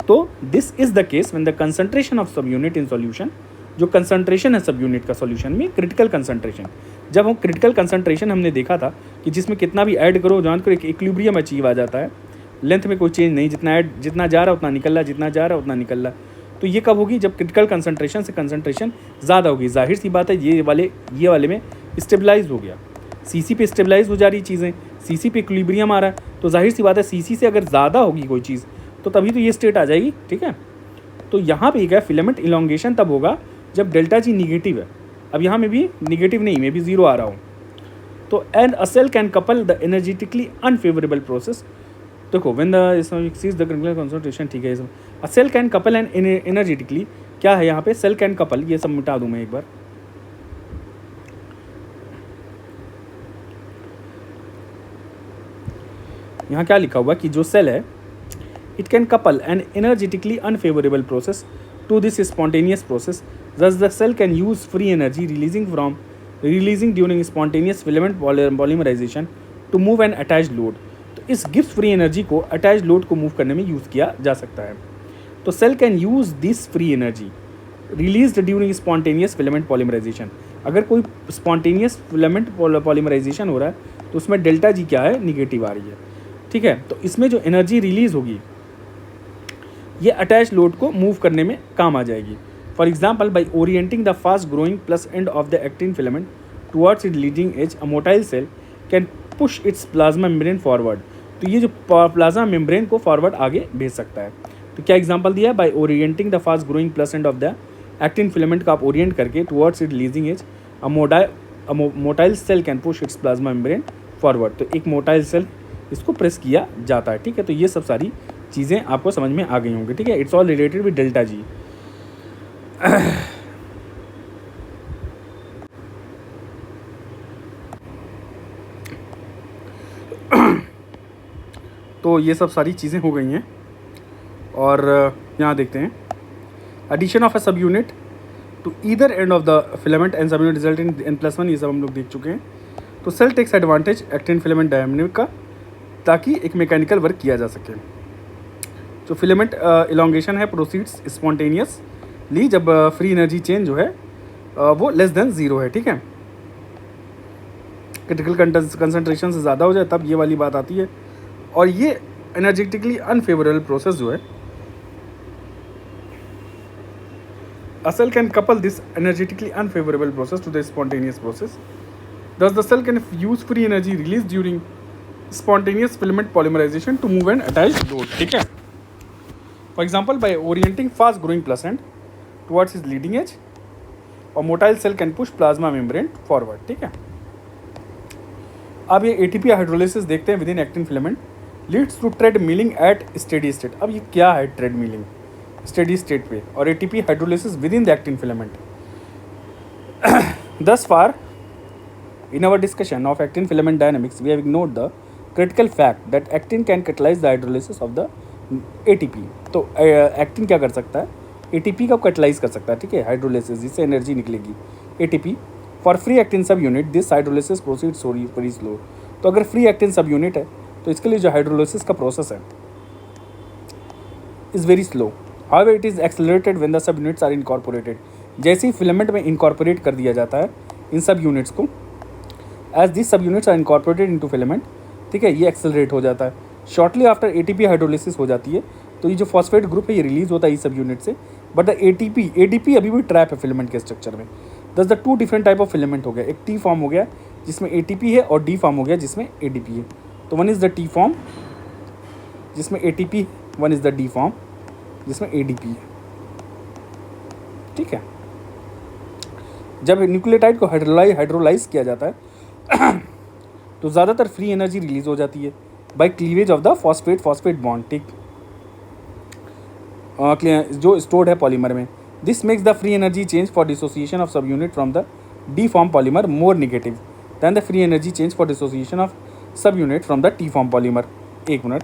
तो this is the case when the concentration of सब यूनिट इन सॉल्यूशन, जो कंसंट्रेशन है सब यूनिट का सॉल्यूशन में, क्रिटिकल कंसंट्रेशन। जब हम क्रिटिकल कंसंट्रेशन हमने देखा था कि जिसमें कितना भी ऐड करो जान करो एक इक्विलिब्रियम अचीव आ जाता है, लेंथ में कोई चेंज नहीं, जितना जा रहा उतना निकल रहा, जितना जा रहा उतना निकल रहा। तो ये कब होगी? जब क्रिटिकल कंसंट्रेशन से कंसंट्रेशन ज़्यादा होगी। जाहिर सी बात है ये वाले में स्टेबलाइज हो गया, सीसी पे स्टेबलाइज हो जा रही चीज़ें, सीसी पे इक्विलिब्रियम आ रहा है। तो जाहिर सी बात है सीसी से अगर ज़्यादा होगी कोई चीज़ तो तभी तो ये स्टेट आ जाएगी, ठीक है। तो यहाँ पे क्या है, फिलामेंट इलोंगेशन तब होगा जब डेल्टा जी निगेटिव है। अब यहाँ में भी निगेटिव नहीं, मैं भी ज़ीरो आ रहा हूँ। तो and a cell can couple the energetically unfavourable process. देखो when the exceeds the critical concentration, ठीक है। A cell can couple and energetically, क्या है यहाँ पे? सेल कैन कपल, ये सब मिटा दूँ मैं एक बार। यहाँ क्या लिखा हुआ कि जो सेल है it can couple an energetically unfavourable process to this spontaneous process, thus the cell can use free energy releasing during spontaneous filament polymerization to move an attached load। तो इस गिब्स फ्री एनर्जी को attach load को move करने में use किया जा सकता है। तो cell can use this free energy released during spontaneous filament polymerization. अगर कोई स्पॉन्टेनियस फिलामेंट पॉलीमराइजेशन हो रहा है तो उसमें डेल्टा जी क्या है? निगेटिव आ रही है, ठीक है। तो इसमें जो एनर्जी रिलीज होगी ये अटैच लोड को मूव करने में काम आ जाएगी। For example, by orienting the fast growing plus end of the actin filament towards it leading edge, a motile cell can push its plasma membrane forward. तो ये जो प्लाज्मा मेम्ब्रेन को फॉरवर्ड आगे भेज सकता है। तो क्या एग्जाम्पल दिया? By orienting the fast growing plus end of the actin filament का आप ओरिएंट करके towards it leading edge, a motile cell can push its plasma membrane forward. तो एक मोटाइल सेल इसको प्रेस किया जाता है, ठीक है। तो ये सब सारी चीज़ें आपको समझ में आ गई होंगी, ठीक है। It's all related with delta G. तो ये सब सारी चीज़ें हो गई हैं। और यहाँ देखते हैं, addition of a subunit to either end of the filament and subunit result in N+1, ये सब हम लोग देख चुके हैं। तो cell takes advantage actin filament dynamic का, ताकि एक मैकेनिकल वर्क किया जा सके। जो फिलामेंट इलोंगेशन है प्रोसीड्स स्पॉन्टेनियसली जब फ्री एनर्जी चेंज जो है वो लेस देन ज़ीरो है, ठीक है। क्रिटिकल कंसंट्रेशन से ज़्यादा हो जाए तब ये वाली बात आती है। और ये एनर्जेटिकली अनफेवरेबल प्रोसेस जो है, a cell can couple this energetically unfavorable process to the spontaneous process, thus the cell can use free energy released during spontaneous filament polymerization to move an attached load, ठीक है। For example, by orienting fast growing placent towards its leading edge, a motile cell can push plasma membrane forward, ठीक है। अब ये ATP hydrolysis देखते हैं within actin filament leads to treadmilling at steady state. अब ये क्या है ट्रेड मिलिंग? स्टेडी स्टेट पे। और ATP hydrolysis within the actin filament. Thus far in our discussion of actin filament dynamics, we have ignored the critical fact that actin can catalyze the hydrolysis of the ATP। तो actin क्या कर सकता है? ATP का catalyse कर सकता है, ठीक है, हाइड्रोलिसिस, जिससे एनर्जी निकलेगी ATP। फॉर फ्री एक्टिन सब unit this hydrolysis proceeds very slow. तो अगर फ्री एक्टिन सब यूनिट है तो इसके लिए जो हाइड्रोलिसिस का प्रोसेस है is very slow. However it is accelerated when the subunits are incorporated. जैसे ही फिलामेंट में इनकॉर्पोरेट कर दिया जाता है इन सब यूनिट्स को, as this subunits are incorporated into filament, ठीक है, ये एक्सेलरेट हो जाता है। शॉर्टली आफ्टर ATP हाइड्रोलिसिस हो जाती है तो ये जो फॉस्फेट ग्रुप है ये रिलीज होता है इस सब यूनिट से। बट द ADP अभी भी ट्रैप है फिलामेंट के स्ट्रक्चर में। दस the two different type of filament हो गया, एक T फॉर्म हो गया जिसमें ATP है और D फॉर्म हो गया जिसमें ADP है। तो one is the T form जिसमें ATP, one is the D form जिसमें ADP है, ठीक है। जब न्यूक्लियोटाइड को हाइड्रोलाइज किया जाता है तो ज़्यादातर फ्री एनर्जी रिलीज हो जाती है by cleavage of the phosphate bond, ठीक, जो स्टोर्ड है पॉलीमर में। This makes the free energy change for dissociation of सब unit from the D form polymer more negative than the free energy change for dissociation of सब unit from the T form polymer. एक minute,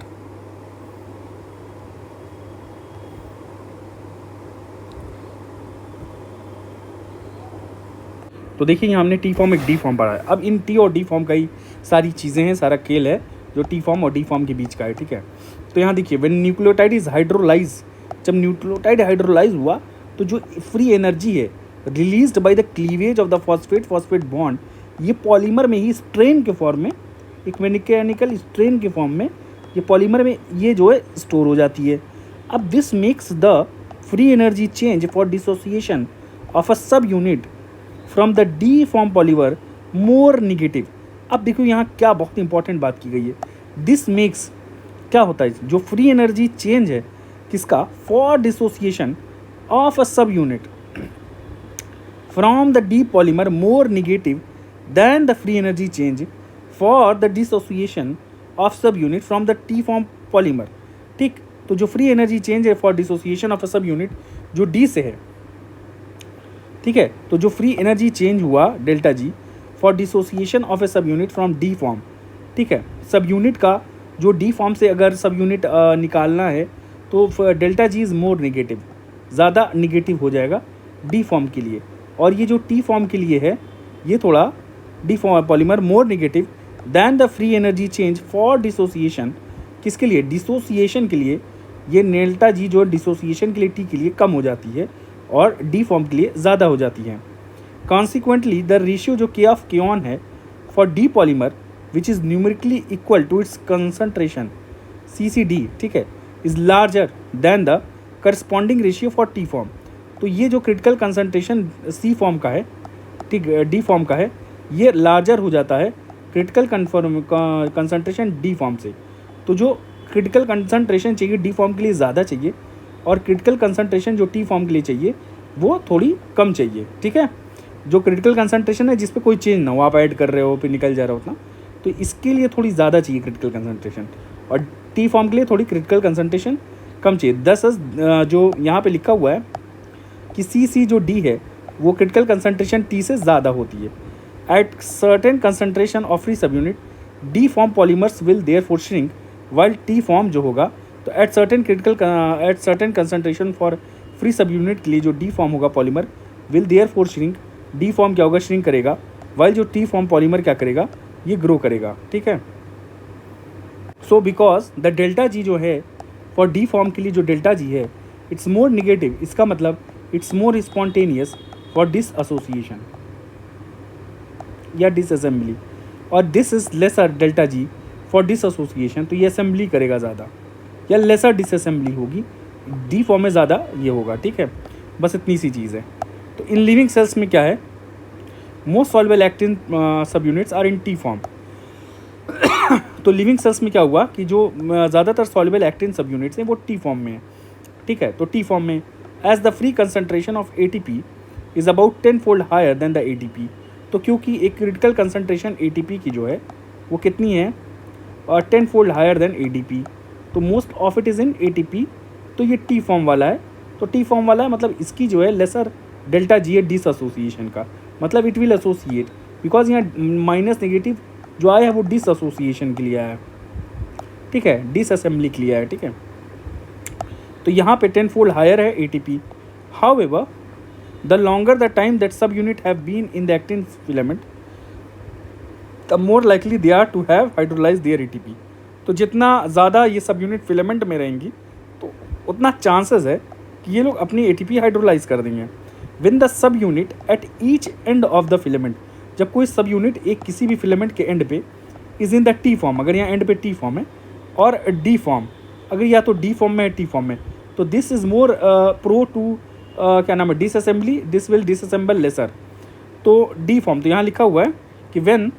तो देखिए यहाँ हमने T form एक D form पढ़ा है। अब इन T और D फॉर्म का ही सारी चीज़ें हैं, सारा खेल है जो T फॉर्म और D फॉर्म के बीच का है, ठीक है। तो यहाँ देखिए व्हेन न्यूक्लियोटाइड इज हाइड्रोलाइज, जब न्यूक्लियोटाइड हाइड्रोलाइज हुआ तो जो फ्री एनर्जी है released by the cleavage of the phosphate bond, ये पॉलीमर में ही स्ट्रेन के फॉर्म में, एक मैकेनिकल स्ट्रेन के फॉर्म में ये पॉलीमर में ये जो है स्टोर हो जाती है। अब this makes the free energy change for dissociation of a सब unit from the D form polymer more negative. अब देखो यहाँ क्या बहुत इंपॉर्टेंट बात की गई है, दिस मेक्स क्या होता है, जो फ्री एनर्जी चेंज है किसका, फॉर डिसोसिएशन ऑफ अ सब unit from the D polymer more negative than the free energy change for the dissociation of सब unit from the T form polymer. ठीक, तो जो फ्री एनर्जी चेंज है for dissociation of a subunit जो D से है, ठीक है, तो जो फ्री एनर्जी चेंज हुआ delta G for dissociation of ए सब यूनिट फ्रॉम डी फॉर्म, ठीक है, सब यूनिट का जो डी फॉर्म से अगर सब यूनिट निकालना है तो delta G is more negative, ज़्यादा निगेटिव हो जाएगा डी फॉर्म के लिए, और ये जो टी फॉर्म के लिए है ये थोड़ा D form polymer more negative than the free energy change for dissociation, किसके लिए, डिसोसिएशन के लिए, ये डेल्टा जी जो डिसोसिएशन के लिए टी के लिए कम हो जाती है और डी फॉर्म के लिए ज़्यादा हो जाती है। कॉन्सिक्वेंटली द रेशियो जो के ऑफ के ऑन है for D polymer which is numerically equal to its concentration CC_D, ठीक है, is larger than the corresponding ratio for T form. तो ये जो क्रिटिकल कंसंट्रेशन सी फॉर्म का है, ठीक, डी फॉर्म का है, ये लार्जर हो जाता है क्रिटिकल कंसंट्रेशन डी फॉर्म से। तो जो क्रिटिकल कंसंट्रेशन चाहिए डी फॉर्म के लिए ज़्यादा चाहिए और क्रिटिकल कंसंट्रेशन जो टी फॉर्म के लिए चाहिए वो थोड़ी कम चाहिए, ठीक है। जो क्रिटिकल कंसंट्रेशन है जिस पे कोई चेंज ना हो, आप ऐड कर रहे हो फिर निकल जा रहा हो उतना, तो इसके लिए थोड़ी ज़्यादा चाहिए क्रिटिकल कंसंट्रेशन, और टी फॉर्म के लिए थोड़ी क्रिटिकल कंसंट्रेशन कम चाहिए। 10 जो यहाँ पे लिखा हुआ है कि CC जो D है वो क्रिटिकल कंसंट्रेशन T से ज़्यादा होती है। At certain concentration of free सब unit D form polymers will therefore shrink, while T form जो होगा तो at certain concentration for free सब यूनिट के लिए जो डी फॉर्म होगा polymer will therefore shrink, D form क्या होगा, श्रिंक करेगा, वाइल जो टी फॉर्म पॉलीमर क्या करेगा, ये ग्रो करेगा, ठीक है। So because the delta G जो है फॉर डी फॉर्म के लिए जो डेल्टा जी है इट्स मोर निगेटिव, इसका मतलब it's more spontaneous for dissociation या डिसअसेंबली, और this is lesser delta G for dissociation, तो ये असेंबली करेगा ज़्यादा या लेसर डिसअसेंबली होगी, डी फॉर्म में ज़्यादा ये होगा, ठीक है। बस इतनी सी चीज़ है। तो इन लिविंग सेल्स में क्या है, most soluble actin subunits are in T form. तो लिविंग सेल्स में क्या हुआ कि जो ज़्यादातर सॉल्युबल एक्टिन सब यूनिट्स हैं वो टी फॉर्म में है, ठीक है। तो टी फॉर्म में as the free concentration of ATP is about 10 fold higher than the ATP, तो क्योंकि एक क्रिटिकल कंसंट्रेशन ATP की जो है वो कितनी है, और 10 फोल्ड हायर देन ADP, तो most of it is in ATP, तो ये टी फॉर्म वाला है। तो टी फॉर्म वाला है मतलब इसकी जो है लेसर डेल्टा जी है डिस एसोसिएशन का, मतलब इट विल एसोसिएट, बिकॉज यहाँ माइनस नेगेटिव जो आया है वो डिस एसोसिएशन के लिए आया है, ठीक है, डिस असेंबली के लिए आया है, ठीक है। तो यहाँ पे 10 फोल्ड हायर है ATP। However the longer the time that subunit have been in the actin filament the more likely they are to have hydrolyse their ATP। तो जितना ज़्यादा ये सब यूनिट फिलामेंट में रहेंगी तो उतना चांसेस है कि ये लोग अपनी ATP हाइड्रोलाइज कर देंगे। व्हेन द सब unit at each end of the filament, जब कोई सब यूनिट एक किसी भी फिलामेंट के एंड पे is in the T form, अगर यहाँ एंड पे टी फॉर्म है और डी फॉर्म, अगर या तो डी फॉर्म में है टी फॉर्म में, तो this is more pro to क्या नाम है, disassembly, this will disassemble lesser. तो डी फॉर्म, तो यहाँ लिखा हुआ है कि व्हेन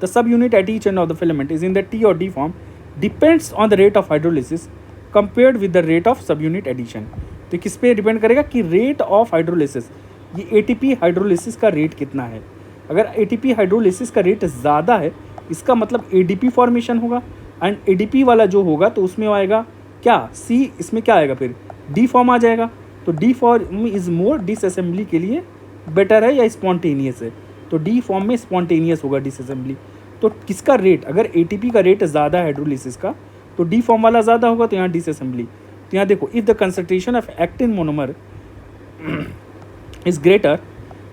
द सब unit at each end of the filament is in the T और D form depends on the rate of hydrolysis compared with the rate of सब यूनिट एडिशन। तो किस पे डिपेंड करेगा कि रेट ऑफ हाइड्रोलिसिस, ये ATP hydrolysis का rate कितना है। अगर ATP हाइड्रोलिसिस का रेट ज़्यादा है इसका मतलब ADP फॉर्मेशन होगा, एंड ADP वाला जो होगा तो उसमें आएगा क्या, C, इसमें क्या आएगा फिर, डी फॉर्म आ जाएगा। तो D form is more disassembly के लिए बेटर है या स्पॉन्टेनियस है, तो डी फॉर्म में स्पॉन्टेनियस होगा डिसअसेंबली। तो किसका रेट, अगर ATP का रेट ज़्यादा है हाइड्रोलिसिस का तो डी फॉर्म वाला ज़्यादा होगा, तो यहाँ डिसअसेंबली। तो यहाँ देखो, if the concentration of actin monomer is greater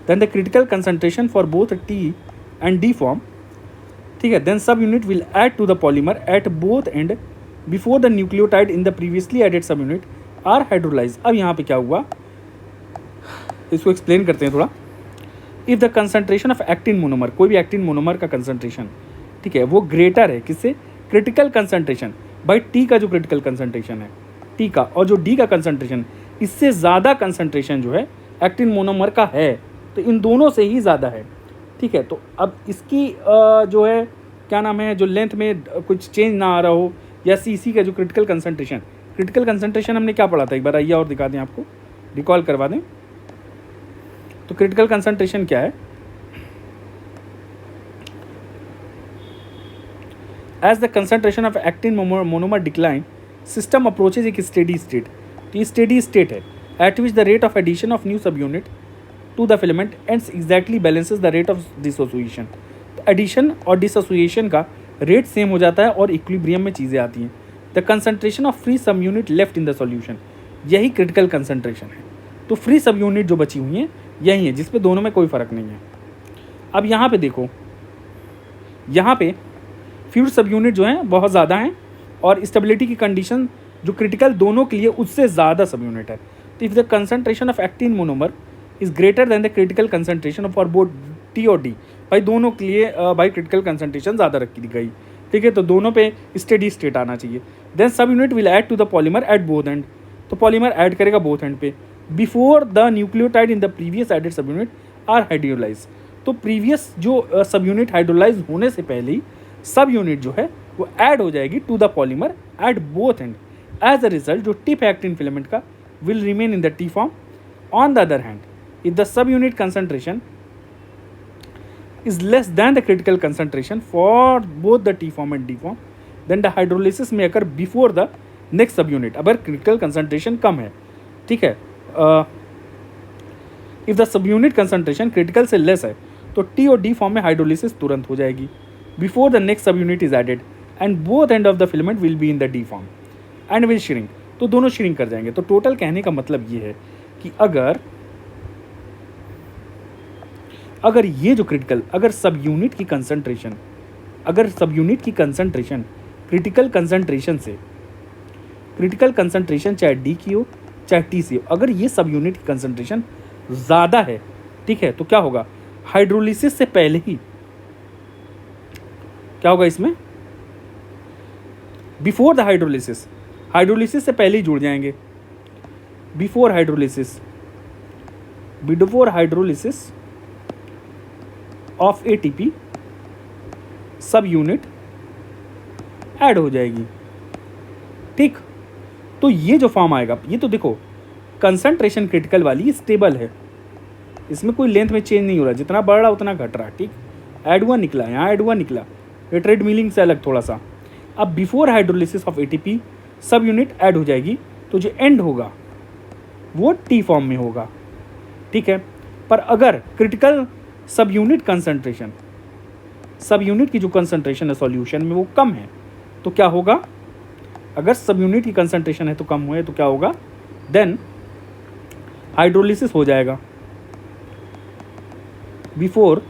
than the critical concentration for both T and D form, ठीक है, then subunit will add to the polymer at both end before the nucleotide in the previously added subunit are hydrolyzed। अब यहाँ पे क्या हुआ इसको explain करते हैं थोड़ा। If the concentration of actin monomer, कोई भी एक्टिन मोनोमर का कंसंट्रेशन, ठीक है, वो ग्रेटर है किससे, क्रिटिकल कंसंट्रेशन, भाई टी का जो क्रिटिकल कंसंट्रेशन है, टी का, और जो डी का कंसंट्रेशन, इससे ज़्यादा कंसंट्रेशन जो है एक्टिन मोनोमर का है, तो इन दोनों से ही ज़्यादा है, ठीक है। तो अब इसकी जो है क्या नाम है, जो लेंथ में कुछ चेंज ना आ रहा हो, या सी का जो क्रिटिकल कंसंट्रेशन हमने क्या पढ़ा था, एक बार आइए और दिखा दें, आपको रिकॉल करवा दें। तो क्रिटिकल कंसंट्रेशन क्या है, as the concentration of actin monomer decline system approaches एक स्टेडी स्टेट। तो ये स्टेडी स्टेट है at which the rate of addition of new subunit to the filament ends exactly balances the rate of dissociation. तो addition और dissociation का rate same हो जाता है और इक्विलिब्रियम में चीज़ें आती हैं। The concentration of free subunit left in the solution, यही क्रिटिकल कंसंट्रेशन है। तो फ्री सब यूनिट जो बची हुई हैं यही है, जिसपे दोनों में कोई फ़र्क नहीं है। अब यहाँ पे देखो, यहाँ पे फ्यूड सब यूनिट जो हैं बहुत ज़्यादा हैं, और स्टेबिलिटी की कंडीशन जो क्रिटिकल दोनों के लिए उससे ज़्यादा सब यूनिट है। तो if the concentration of actin monomer is greater than the critical concentration for both T और डी, भाई दोनों के लिए भाई क्रिटिकल कंसंट्रेशन ज़्यादा रखी गई, ठीक है। तो दोनों पे स्टेडी स्टेट आना चाहिए। Then subunit will add to the polymer at both end, तो पॉलीमर ऐड करेगा बोथ एंड पे, before the nucleotide in the previous added subunit are hydrolyse. तो प्रीवियस जो सब यूनिट हाइड्रोलाइज होने से पहले ही सब यूनिट जो है वो ऐड हो जाएगी to the polymer at both end. As a result जो टिप है एक्टिन फिलामेंट का will remain in the T form. On the other hand if the सब unit concentration is less than the critical concentration for both the T form and D form, then the hydrolysis may occur before the next subunit। अगर critical concentration कम है, ठीक है, if the subunit concentration critical से less है, तो T और D form में hydrolysis तुरंत हो जाएगी before the next subunit is added and both end of the filament will be in the D form and will shrink। तो दोनों shrink कर जाएंगे। तो टोटल कहने का मतलब ये है कि अगर ये जो क्रिटिकल, अगर सब यूनिट की कंसंट्रेशन क्रिटिकल कंसंट्रेशन चाहे डी की हो चाहे टी सी हो, अगर ये सब यूनिट की कंसंट्रेशन ज़्यादा है, ठीक है, तो क्या होगा, हाइड्रोलिसिस से पहले ही क्या होगा इसमें, बिफोर द हाइड्रोलिसिस से पहले ही जुड़ जाएंगे। बिफोर हाइड्रोलिसिस ऑफ एटीपी सब यूनिट ऐड हो जाएगी, ठीक। तो ये जो फॉर्म आएगा, ये तो देखो कंसंट्रेशन क्रिटिकल वाली स्टेबल है, इसमें कोई लेंथ में चेंज नहीं हो रहा, जितना बढ़ रहा उतना घट रहा, ठीक। ऐड हुआ निकला, यहाँ ऐड हुआ निकला, ये ट्रेड मिलिंग से अलग थोड़ा सा। अब बिफोर हाइड्रोलिसिस ऑफ एटीपी सब यूनिट ऐड हो जाएगी, तो जो एंड होगा वो टी फॉर्म में होगा, ठीक है। पर अगर क्रिटिकल सब यूनिट की जो कंसंट्रेशन है सॉल्यूशन में वो कम है, तो क्या होगा, अगर सब यूनिट की कंसंट्रेशन है तो कम हुए तो क्या होगा, देन हाइड्रोलिसिस हो जाएगा बिफोर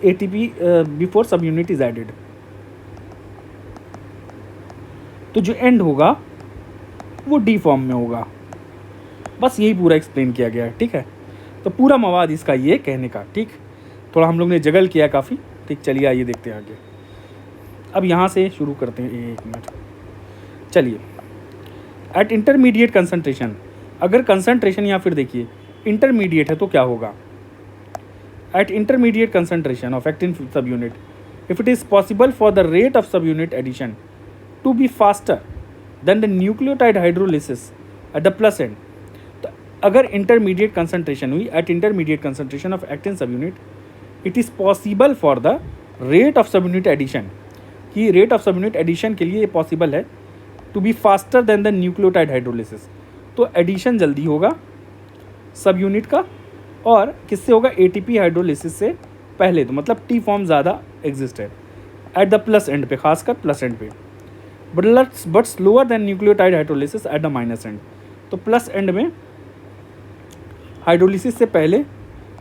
एटीपी बिफोर सब यूनिट इज एडेड। तो जो एंड होगा वो डी फॉर्म में होगा। बस यही पूरा एक्सप्लेन किया गया है, ठीक है। तो पूरा मवाद इसका ये कहने का, ठीक। थोड़ा हम लोग ने जगल किया काफ़ी, ठीक। चलिए आइए देखते हैं आगे। अब यहाँ से शुरू करते हैं, एक मिनट। चलिए, एट इंटरमीडिएट कंसंट्रेशन, अगर कंसंट्रेशन या फिर देखिए इंटरमीडिएट है तो क्या होगा, at intermediate concentration of actin सब unit if it is possible for the rate of सब unit addition to be faster than the nucleotide hydrolysis at the plus end. अगर इंटरमीडिएट कंसंट्रेशन हुई at intermediate concentration of actin सब unit, it is possible for the rate of सब unit addition, कि rate of सब unit addition के लिए ये possible है to be faster than the nucleotide hydrolysis. तो एडिशन जल्दी होगा सब यूनिट का, और किससे होगा, एटीपी हाइड्रोलिसिस से पहले। तो मतलब टी फॉर्म ज़्यादा एग्जिस्ट है एट द प्लस एंड पे, खासकर प्लस एंड पे, but slower than nucleotide hydrolysis at the minus end. तो प्लस एंड में हाइड्रोलिसिस से पहले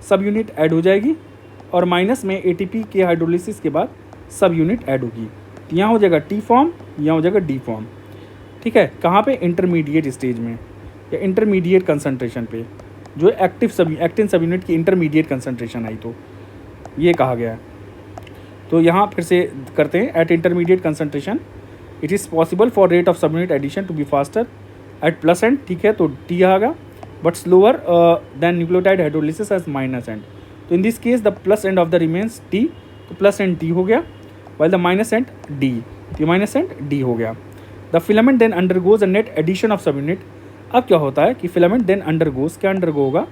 सब यूनिट ऐड हो जाएगी, और माइनस में एटीपी के हाइड्रोलिसिस के बाद सब यूनिट ऐड होगी। तो यहाँ हो जाएगा टी फॉर्म, यहाँ हो जाएगा डी फॉर्म, ठीक है। कहाँ पे, इंटरमीडिएट स्टेज में या इंटरमीडिएट कंसंट्रेशन पे, जो एक्टिन सब यूनिट की इंटरमीडिएट कंसंट्रेशन आई, तो ये कहा गया है। तो यहाँ फिर से करते हैं, at intermediate concentration it is possible for rate of सब unit addition to be faster at plus end, ठीक है, तो टी आ गया, but slower than nucleotide hydrolysis as minus end. तो in this case the plus end of the remains T, तो plus end T हो गया, while the minus end D, तो माइनस एंड डी हो गया। The filament then undergoes a net addition of सब unit. अब क्या होता है कि फिलामेंट देन अंडरगोज, क्या अंडरगो होगा,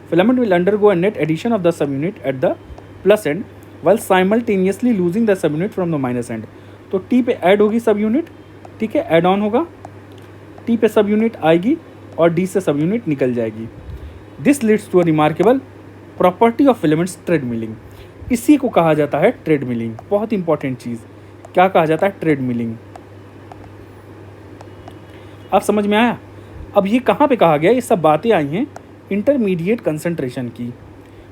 filament will undergo a net addition of the सब unit at the plus end while simultaneously losing the सब unit from the minus end. तो टी पे ऐड होगी सब यूनिट, ठीक है, ऐड ऑन होगा, टी पे सब यूनिट आएगी और डी से सब यूनिट निकल जाएगी। This leads to a remarkable property of filaments, treadmilling. इसी को कहा जाता है ट्रेडमिलिंग। बहुत इंपॉर्टेंट चीज़, क्या कहा जाता है, ट्रेडमिलिंग। आप समझ में आया। अब ये कहाँ पे कहा गया, ये सब बातें आई हैं इंटरमीडिएट कंसंट्रेशन की।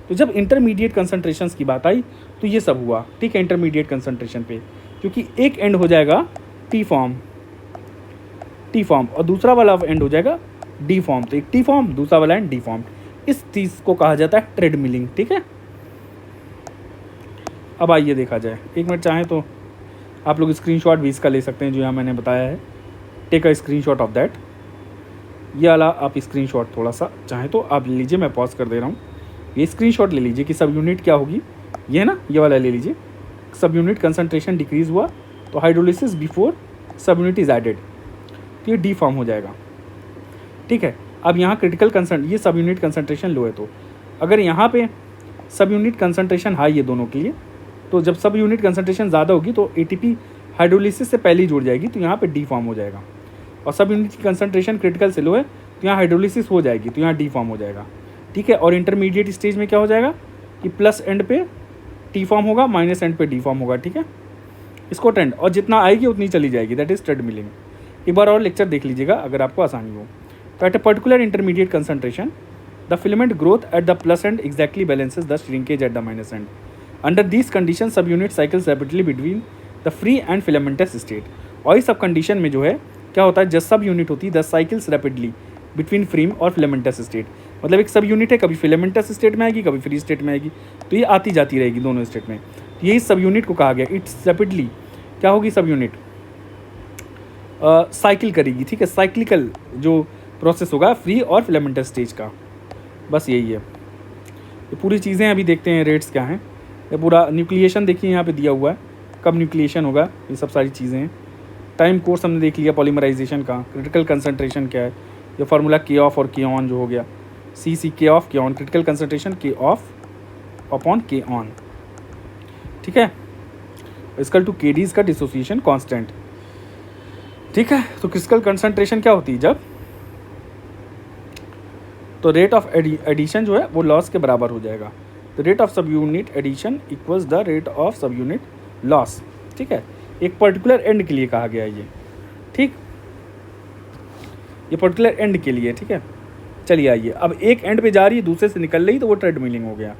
तो जब इंटरमीडिएट कंसंट्रेशन की बात आई तो ये सब हुआ, ठीक है, इंटरमीडिएट कंसंट्रेशन पे, क्योंकि एक एंड हो जाएगा टी फॉर्म और दूसरा वाला एंड हो जाएगा डी फॉर्म। तो एक टी फॉर्म, दूसरा वाला एंड डी फॉर्म। इस चीज़ को कहा जाता है ट्रेडमिलिंग, ठीक है। अब आइए देखा जाए, एक मिनट चाहें तो आप लोग स्क्रीनशॉट भी इसका ले सकते हैं जो यहाँ मैंने बताया है। Take a screenshot of that. ये वाला आप स्क्रीनशॉट थोड़ा सा चाहें तो आप ले लीजिए, मैं पॉज कर दे रहा हूँ। ये स्क्रीनशॉट ले लीजिए कि सब यूनिट क्या होगी, ये ना, ये वाला ले लीजिए। सब यूनिट कंसंट्रेशन डिक्रीज हुआ तो हाइड्रोलिसिस बिफोर सब यूनिट इज एडेड, तो ये डी फॉर्म हो जाएगा, ठीक है। अब यहाँ क्रिटिकल ये सब यूनिट कंसंट्रेशन लो है, तो अगर यहाँ पे सब यूनिट कंसंट्रेशन हाई है दोनों के लिए, तो जब सब यूनिट कंसंट्रेशन ज़्यादा होगी तो एटीपी हाइड्रोलिसिस से पहले ही जुड़ जाएगी, तो यहाँ पे डी फॉर्म हो जाएगा। और सब यूनिट की कंसंट्रेशन क्रिटिकल से लो है तो यहाँ हाइड्रोलिसिस हो जाएगी, तो यहाँ डी फॉर्म हो जाएगा, ठीक है। और इंटरमीडिएट स्टेज में क्या हो जाएगा कि प्लस एंड पे टी फॉर्म होगा, माइनस एंड पे डी फॉर्म होगा, ठीक है। इसको ट्रेंड, और जितना आएगी उतनी चली जाएगी, दैट इज ट्रेडमिलिंग। एक बार और लेक्चर देख लीजिएगा अगर आपको आसानी हो। तो at a particular intermediate concentration the filament growth at the plus end exactly balances the shrinkage at the minus end. Under this condition sub unit cycles rapidly between the free and filamentous state. और इस सब condition में जो है क्या होता है, जब सब यूनिट होती है the cycles rapidly between free और फिलामेंटस स्टेट, मतलब एक सब यूनिट है, कभी फिलामेंटस स्टेट में आएगी, कभी फ्री स्टेट में आएगी, तो ये आती जाती रहेगी दोनों स्टेट में। तो यही सब यूनिट को कहा गया, इट्स रैपिडली क्या होगी, सब यूनिट साइकिल करेगी, ठीक है। साइक्लिकल जो प्रोसेस होगा फ्री और फिलामेंटस स्टेज का, बस यही है। ये पूरी चीज़ें अभी देखते हैं रेट्स क्या हैं। ये पूरा न्यूक्लिएशन देखिए यहाँ पे दिया हुआ है, कब न्यूक्लिएशन होगा, ये सब सारी चीज़ें हैं। टाइम कोर्स हमने देख लिया पॉलीमराइजेशन का, क्रिटिकल कंसंट्रेशन क्या है, ये फार्मूला के ऑफ और के ऑन जो हो गया, सी के of K on, critical concentration के ऑफ अपॉन के ऑन, ठीक है, इक्वल टू के डी इसका डिसोसिएशन कांस्टेंट, ठीक है। तो क्रिटिकल कंसंट्रेशन क्या होती है जब, तो रेट ऑफ एडिशन जो है वो लॉस के बराबर हो जाएगा। तो रेट ऑफ सब unit addition equals the rate of सब यूनिट लॉस, ठीक है। एक पर्टिकुलर एंड के लिए कहा गया है ये, ठीक, ये पर्टिकुलर एंड के लिए, ठीक है। चलिए आइए, अब एक एंड पे जा रही है, दूसरे से निकल रही, तो वो ट्रेडमिलिंग हो गया।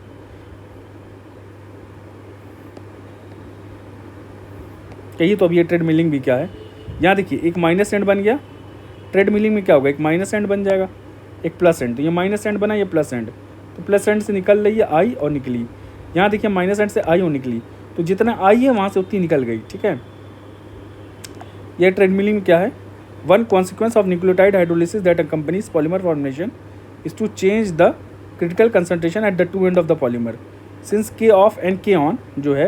कहिए तो अब ये ट्रेडमिलिंग भी क्या है, यहाँ देखिए एक माइनस एंड बन गया, ट्रेडमिलिंग में क्या होगा, एक माइनस एंड बन जाएगा, एक प्लस एंड, तो ये माइनस एंड बना, ये प्लस एंड, तो प्लस एंड से निकल रही है आई और निकली, यहाँ देखिए माइनस एंड से आई और निकली, तो जितना आई है वहाँ से उतनी निकल गई, ठीक है। यह ट्रेडमिलिंग में क्या है, one consequence of nucleotide hydrolysis that accompanies polymer formation is to change the critical concentration at the two end of the polymer. Since K off and K on जो है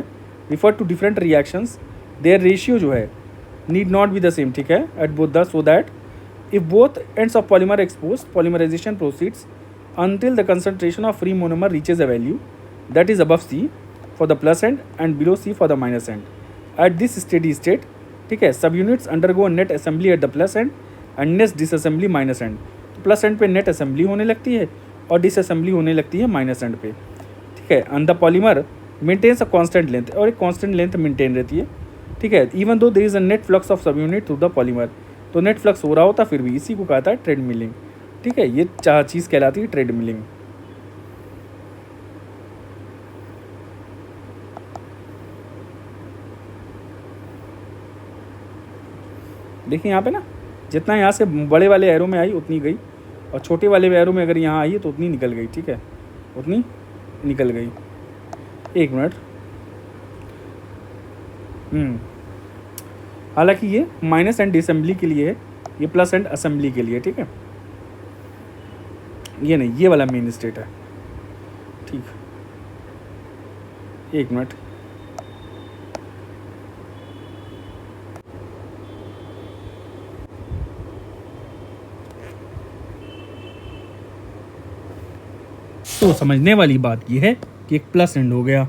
refer to different reactions, their ratio जो है need not be the same, ठीक है, at both the, so that if both ends of polymer expose polymerization proceeds until the concentration of free monomer reaches a value that is above C for the plus end and below C for the minus end. At this steady state, ठीक है, सब units undergo net assembly eight the plus and and next disassembly minus end. तो plus and पे net assembly होने लगती है और disassembly होने लगती है माइनस एंड पे, ठीक है। And the polymer maintains a constant length, और एक कांस्टेंट लेंथ मेंटेन रहती है, ठीक है, even though there is a net flux of सब यूनिट थ्रू द पॉलीमर। तो नेट फ्लक्स हो रहा होता फिर भी, इसी को कहता है ट्रेडमिलिंग, ठीक है। ये चार चीज़ कहलाती है ट्रेडमिलिंग। देखिए यहाँ पे ना, जितना यहाँ से बड़े वाले एरो में आई उतनी गई, और छोटे वाले एरो में अगर यहाँ आई है तो उतनी निकल गई, ठीक है, उतनी निकल गई। एक मिनट, हालांकि ये माइनस एंड डिसम्बली के लिए है, ये प्लस एंड असेंबली के लिए, ठीक है। ये नहीं, ये वाला मेन स्टेट है, ठीक। एक मिनट, तो समझने वाली बात ये है कि एक प्लस एंड हो गया,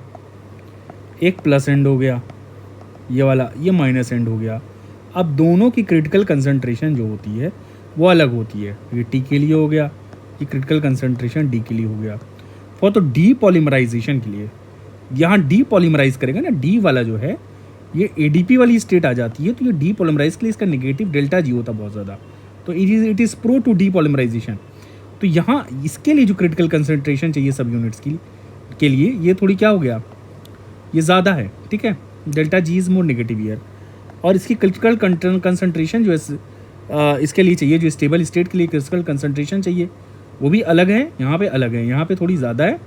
एक प्लस एंड हो गया, ये वाला ये माइनस एंड हो गया। अब दोनों की क्रिटिकल कंसंट्रेशन जो होती है वो अलग होती है। ये टी के लिए हो गया, ये क्रिटिकल कंसंट्रेशन डी के लिए हो गया। फॉर तो डी पॉलीमराइजेशन के लिए यहाँ डी पॉलीमराइज करेगा ना, डी वाला जो है ये एडीपी वाली स्टेट आ जाती है, तो ये डी पॉलीमराइज के लिए इसका नेगेटिव डेल्टा जी होता बहुत ज़्यादा, तो it is prone to depolymerization. तो यहाँ इसके लिए जो क्रिटिकल कंसंट्रेशन चाहिए सब यूनिट्स के लिए ये थोड़ी क्या हो गया, ये ज़्यादा है, ठीक है। Delta G is more negative year. और इसकी क्रिटिकल कंसंट्रेशन जो है इसके लिए चाहिए, जो स्टेबल स्टेट के लिए क्रिटिकल कंसंट्रेशन चाहिए वो भी अलग है, यहाँ पे अलग है, यहाँ पे थोड़ी ज़्यादा है,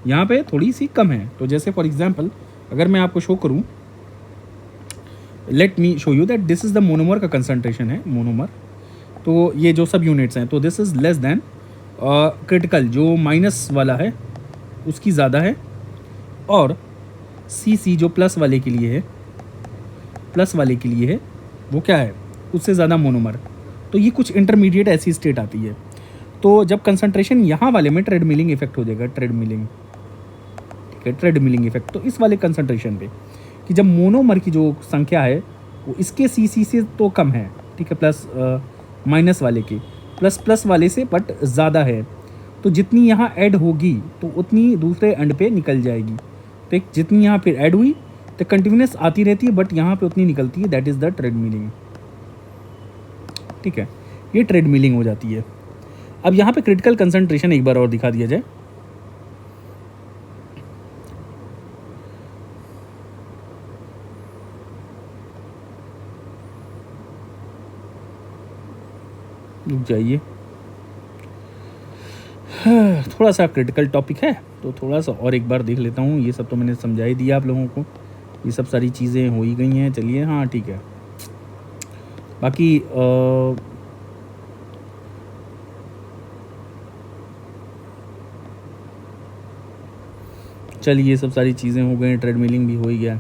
यहाँ पे थोड़ी सी कम है। तो जैसे फॉर एग्जांपल अगर मैं आपको शो करूँ, let me show you that this is the monomer का कंसंट्रेशन है, मोनोमर। तो ये जो सब यूनिट्स हैं, तो this is less than critical, जो माइनस वाला है उसकी ज़्यादा है, और सी जो प्लस वाले के लिए है, प्लस वाले के लिए है वो क्या है, उससे ज़्यादा मोनोमर। तो ये कुछ इंटरमीडिएट ऐसी स्टेट आती है। तो जब कंसंट्रेशन यहाँ वाले में ट्रेडमिलिंग इफेक्ट हो जाएगा, ट्रेडमिलिंग, ठीक है, ट्रेडमिलिंग इफेक्ट, तो इस वाले कंसंट्रेशन पे कि जब मोनोमर की जो संख्या है वो इसके सी से तो कम है, ठीक है, प्लस माइनस वाले के प्लस वाले से बट ज़्यादा है, तो जितनी यहाँ ऐड होगी तो उतनी दूसरे एंड पे निकल जाएगी। तो एक जितनी यहाँ पे ऐड हुई तो कंटिन्यूस आती रहती है, बट यहाँ पे उतनी निकलती है, दैट इज़ द ट्रेडमिलिंग, ठीक है, ये ट्रेडमिलिंग हो जाती है। अब यहाँ पे क्रिटिकल कंसंट्रेशन एक बार और दिखा दिया जाए। रुक जाइए, थोड़ा सा क्रिटिकल टॉपिक है तो थोड़ा सा और एक बार देख लेता हूँ। ये सब तो मैंने समझा ही दिया आप लोगों को, ये सब सारी चीज़ें हो ही गई हैं। चलिए, हाँ ठीक है। बाकी चलिए, ये सब सारी चीज़ें हो गई, ट्रेडमिलिंग भी हो ही गया,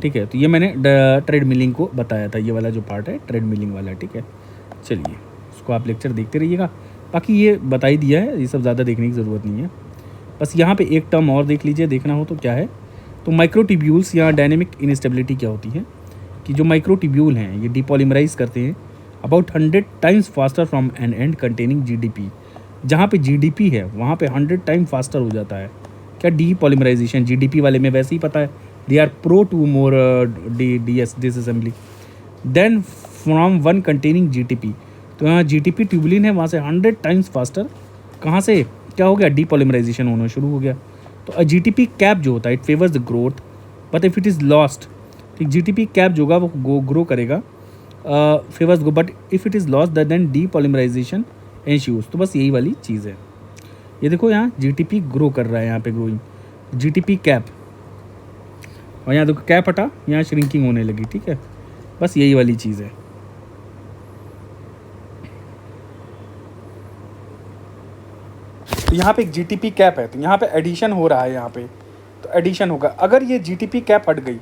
ठीक है। तो ये मैंने ट्रेडमिलिंग को बताया था, ये वाला जो पार्ट है ट्रेडमिलिंग वाला, ठीक है। चलिए, उसको आप लेक्चर देखते रहिएगा। बाकी ये बता ही दिया है, ये सब ज़्यादा देखने की ज़रूरत नहीं है। बस यहाँ पे एक टर्म और देख लीजिए, देखना हो तो क्या है, तो माइक्रोट्यूब्यूल्स या डायनेमिक इनस्टेबिलिटी क्या होती है कि जो माइक्रोट्यूब्यूल हैं ये डीपॉलीमराइज करते हैं about 100 times faster from an end containing GDP. जहाँ पे जीडीपी है वहाँ पे 100 टाइम फास्टर हो जाता है क्या, डीपॉलीमराइजेशन। जीडीपी वाले में वैसे ही पता है, they are prone to more disassembly than from one containing GTP. तो यहाँ जीटीपी ट्यूबुलिन है, वहाँ से 100 टाइम्स फास्टर कहाँ से क्या हो गया, डीपॉलीमराइजेशन होना शुरू हो गया। तो जीटीपी कैप जो होता है it favors the growth, but if it is lost, ठीक, जीटीपी कैप जो होगा वो ग्रो करेगा, favors go, but if it is lost then depolymerization ensues. तो बस यही वाली चीज़ है। ये देखो यहाँ जीटीपी ग्रो कर रहा है, यहाँ पे ग्रोइंग जीटीपी कैप, और यहाँ देखो कैप हटा, यहाँ श्रिंकिंग होने लगी, ठीक है। बस यही वाली चीज़ है। तो यहाँ पे एक जीटीपी कैप है, तो यहाँ पे एडिशन हो रहा है, यहाँ पे तो एडिशन होगा। अगर ये जीटीपी कैप हट गई,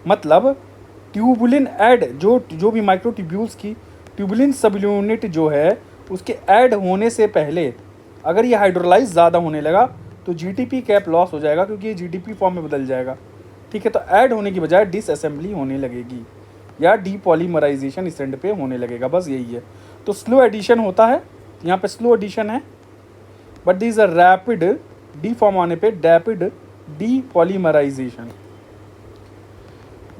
मतलब ट्यूबुलिन ऐड, जो भी माइक्रोट्यूब्यूल्स की ट्यूबुलिन सब यूनिट जो है उसके ऐड होने से पहले अगर ये हाइड्रोलाइज ज़्यादा होने लगा तो जीटीपी कैप लॉस हो जाएगा, क्योंकि ये जीटीपी फॉर्म में बदल जाएगा, ठीक है। तो ऐड होने की बजाय डिसअसेंबली होने लगेगी या डीपॉलीमराइजेशन इस एंड पे होने लगेगा, बस यही है। तो स्लो एडिशन होता है, यहाँ पे स्लो एडिशन है, but this a rapid D form आने पे रैपिड डीपॉलीमराइजेशन,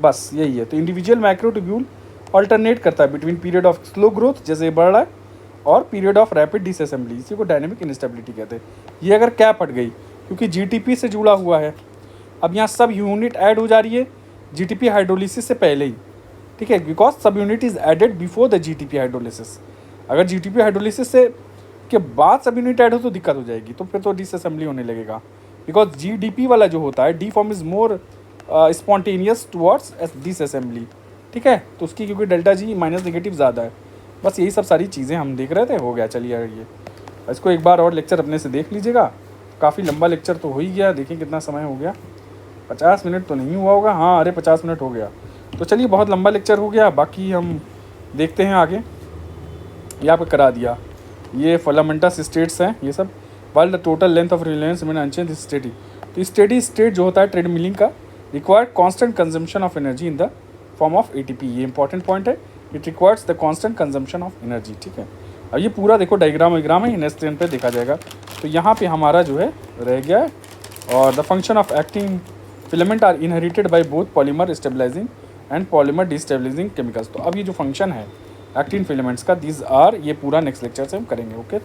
बस यही है। तो इंडिविजुअल माइक्रोट्यूब्यूल ऑल्टरनेट करता है between period of slow growth, जैसे बढ़ रहा है, और पीरियड ऑफ रैपिड डिसअसेंबली, इसी को डायनेमिक इनस्टेबिलिटी कहते हैं। ये अगर कैप हट गई, क्योंकि जीटीपी से जुड़ा हुआ है, अब यहाँ सब यूनिट ऐड हो जा रही है जीटीपी हाइड्रोलिसिस से पहले ही, ठीक है, because sub unit is added before the GTP hydrolysis. अगर जीटीपी हाइड्रोलिसिस से के बाद सब यूनिट ऐड हो तो दिक्कत हो जाएगी, तो फिर तो डिसअसेंबली होने लगेगा, बिकॉज जीडीपी वाला जो होता है D form is more spontaneous towards this assembly, ठीक है। तो उसकी क्योंकि डेल्टा जी माइनस नेगेटिव ज़्यादा है। बस यही सब सारी चीज़ें हम देख रहे थे, हो गया। चलिए ये इसको एक बार और लेक्चर अपने से देख लीजिएगा। काफ़ी लंबा लेक्चर तो हो ही गया, देखिए कितना समय हो गया, 50 मिनट तो नहीं हुआ होगा, हाँ अरे 50 मिनट हो गया। तो चलिए बहुत लंबा लेक्चर हो गया, बाकी हम देखते हैं आगे। यहाँ पे करा दिया, ये फंडामेंटल स्टेट्स हैं ये सब। While the total length of Reliance remain unchanged steady. तो स्टेडी स्टेट जो होता है ट्रेड मिलिंग का, required constant consumption of energy in the form of ATP. ये इंपॉर्टेंट पॉइंट है, it requires the constant consumption of energy, ठीक है। और ये पूरा देखो डायग्राम है, नेक्स्ट ट्रेन पे देखा जाएगा। तो यहाँ पे हमारा जो है रह गया है। और the function of acting filament are inherited by both polymer stabilizing and polymer destabilizing chemicals. तो अब ये जो फंक्शन है एक्टिन फिलामेंट्स का, दीज आर, ये पूरा नेक्स्ट लेक्चर से हम करेंगे। ओके।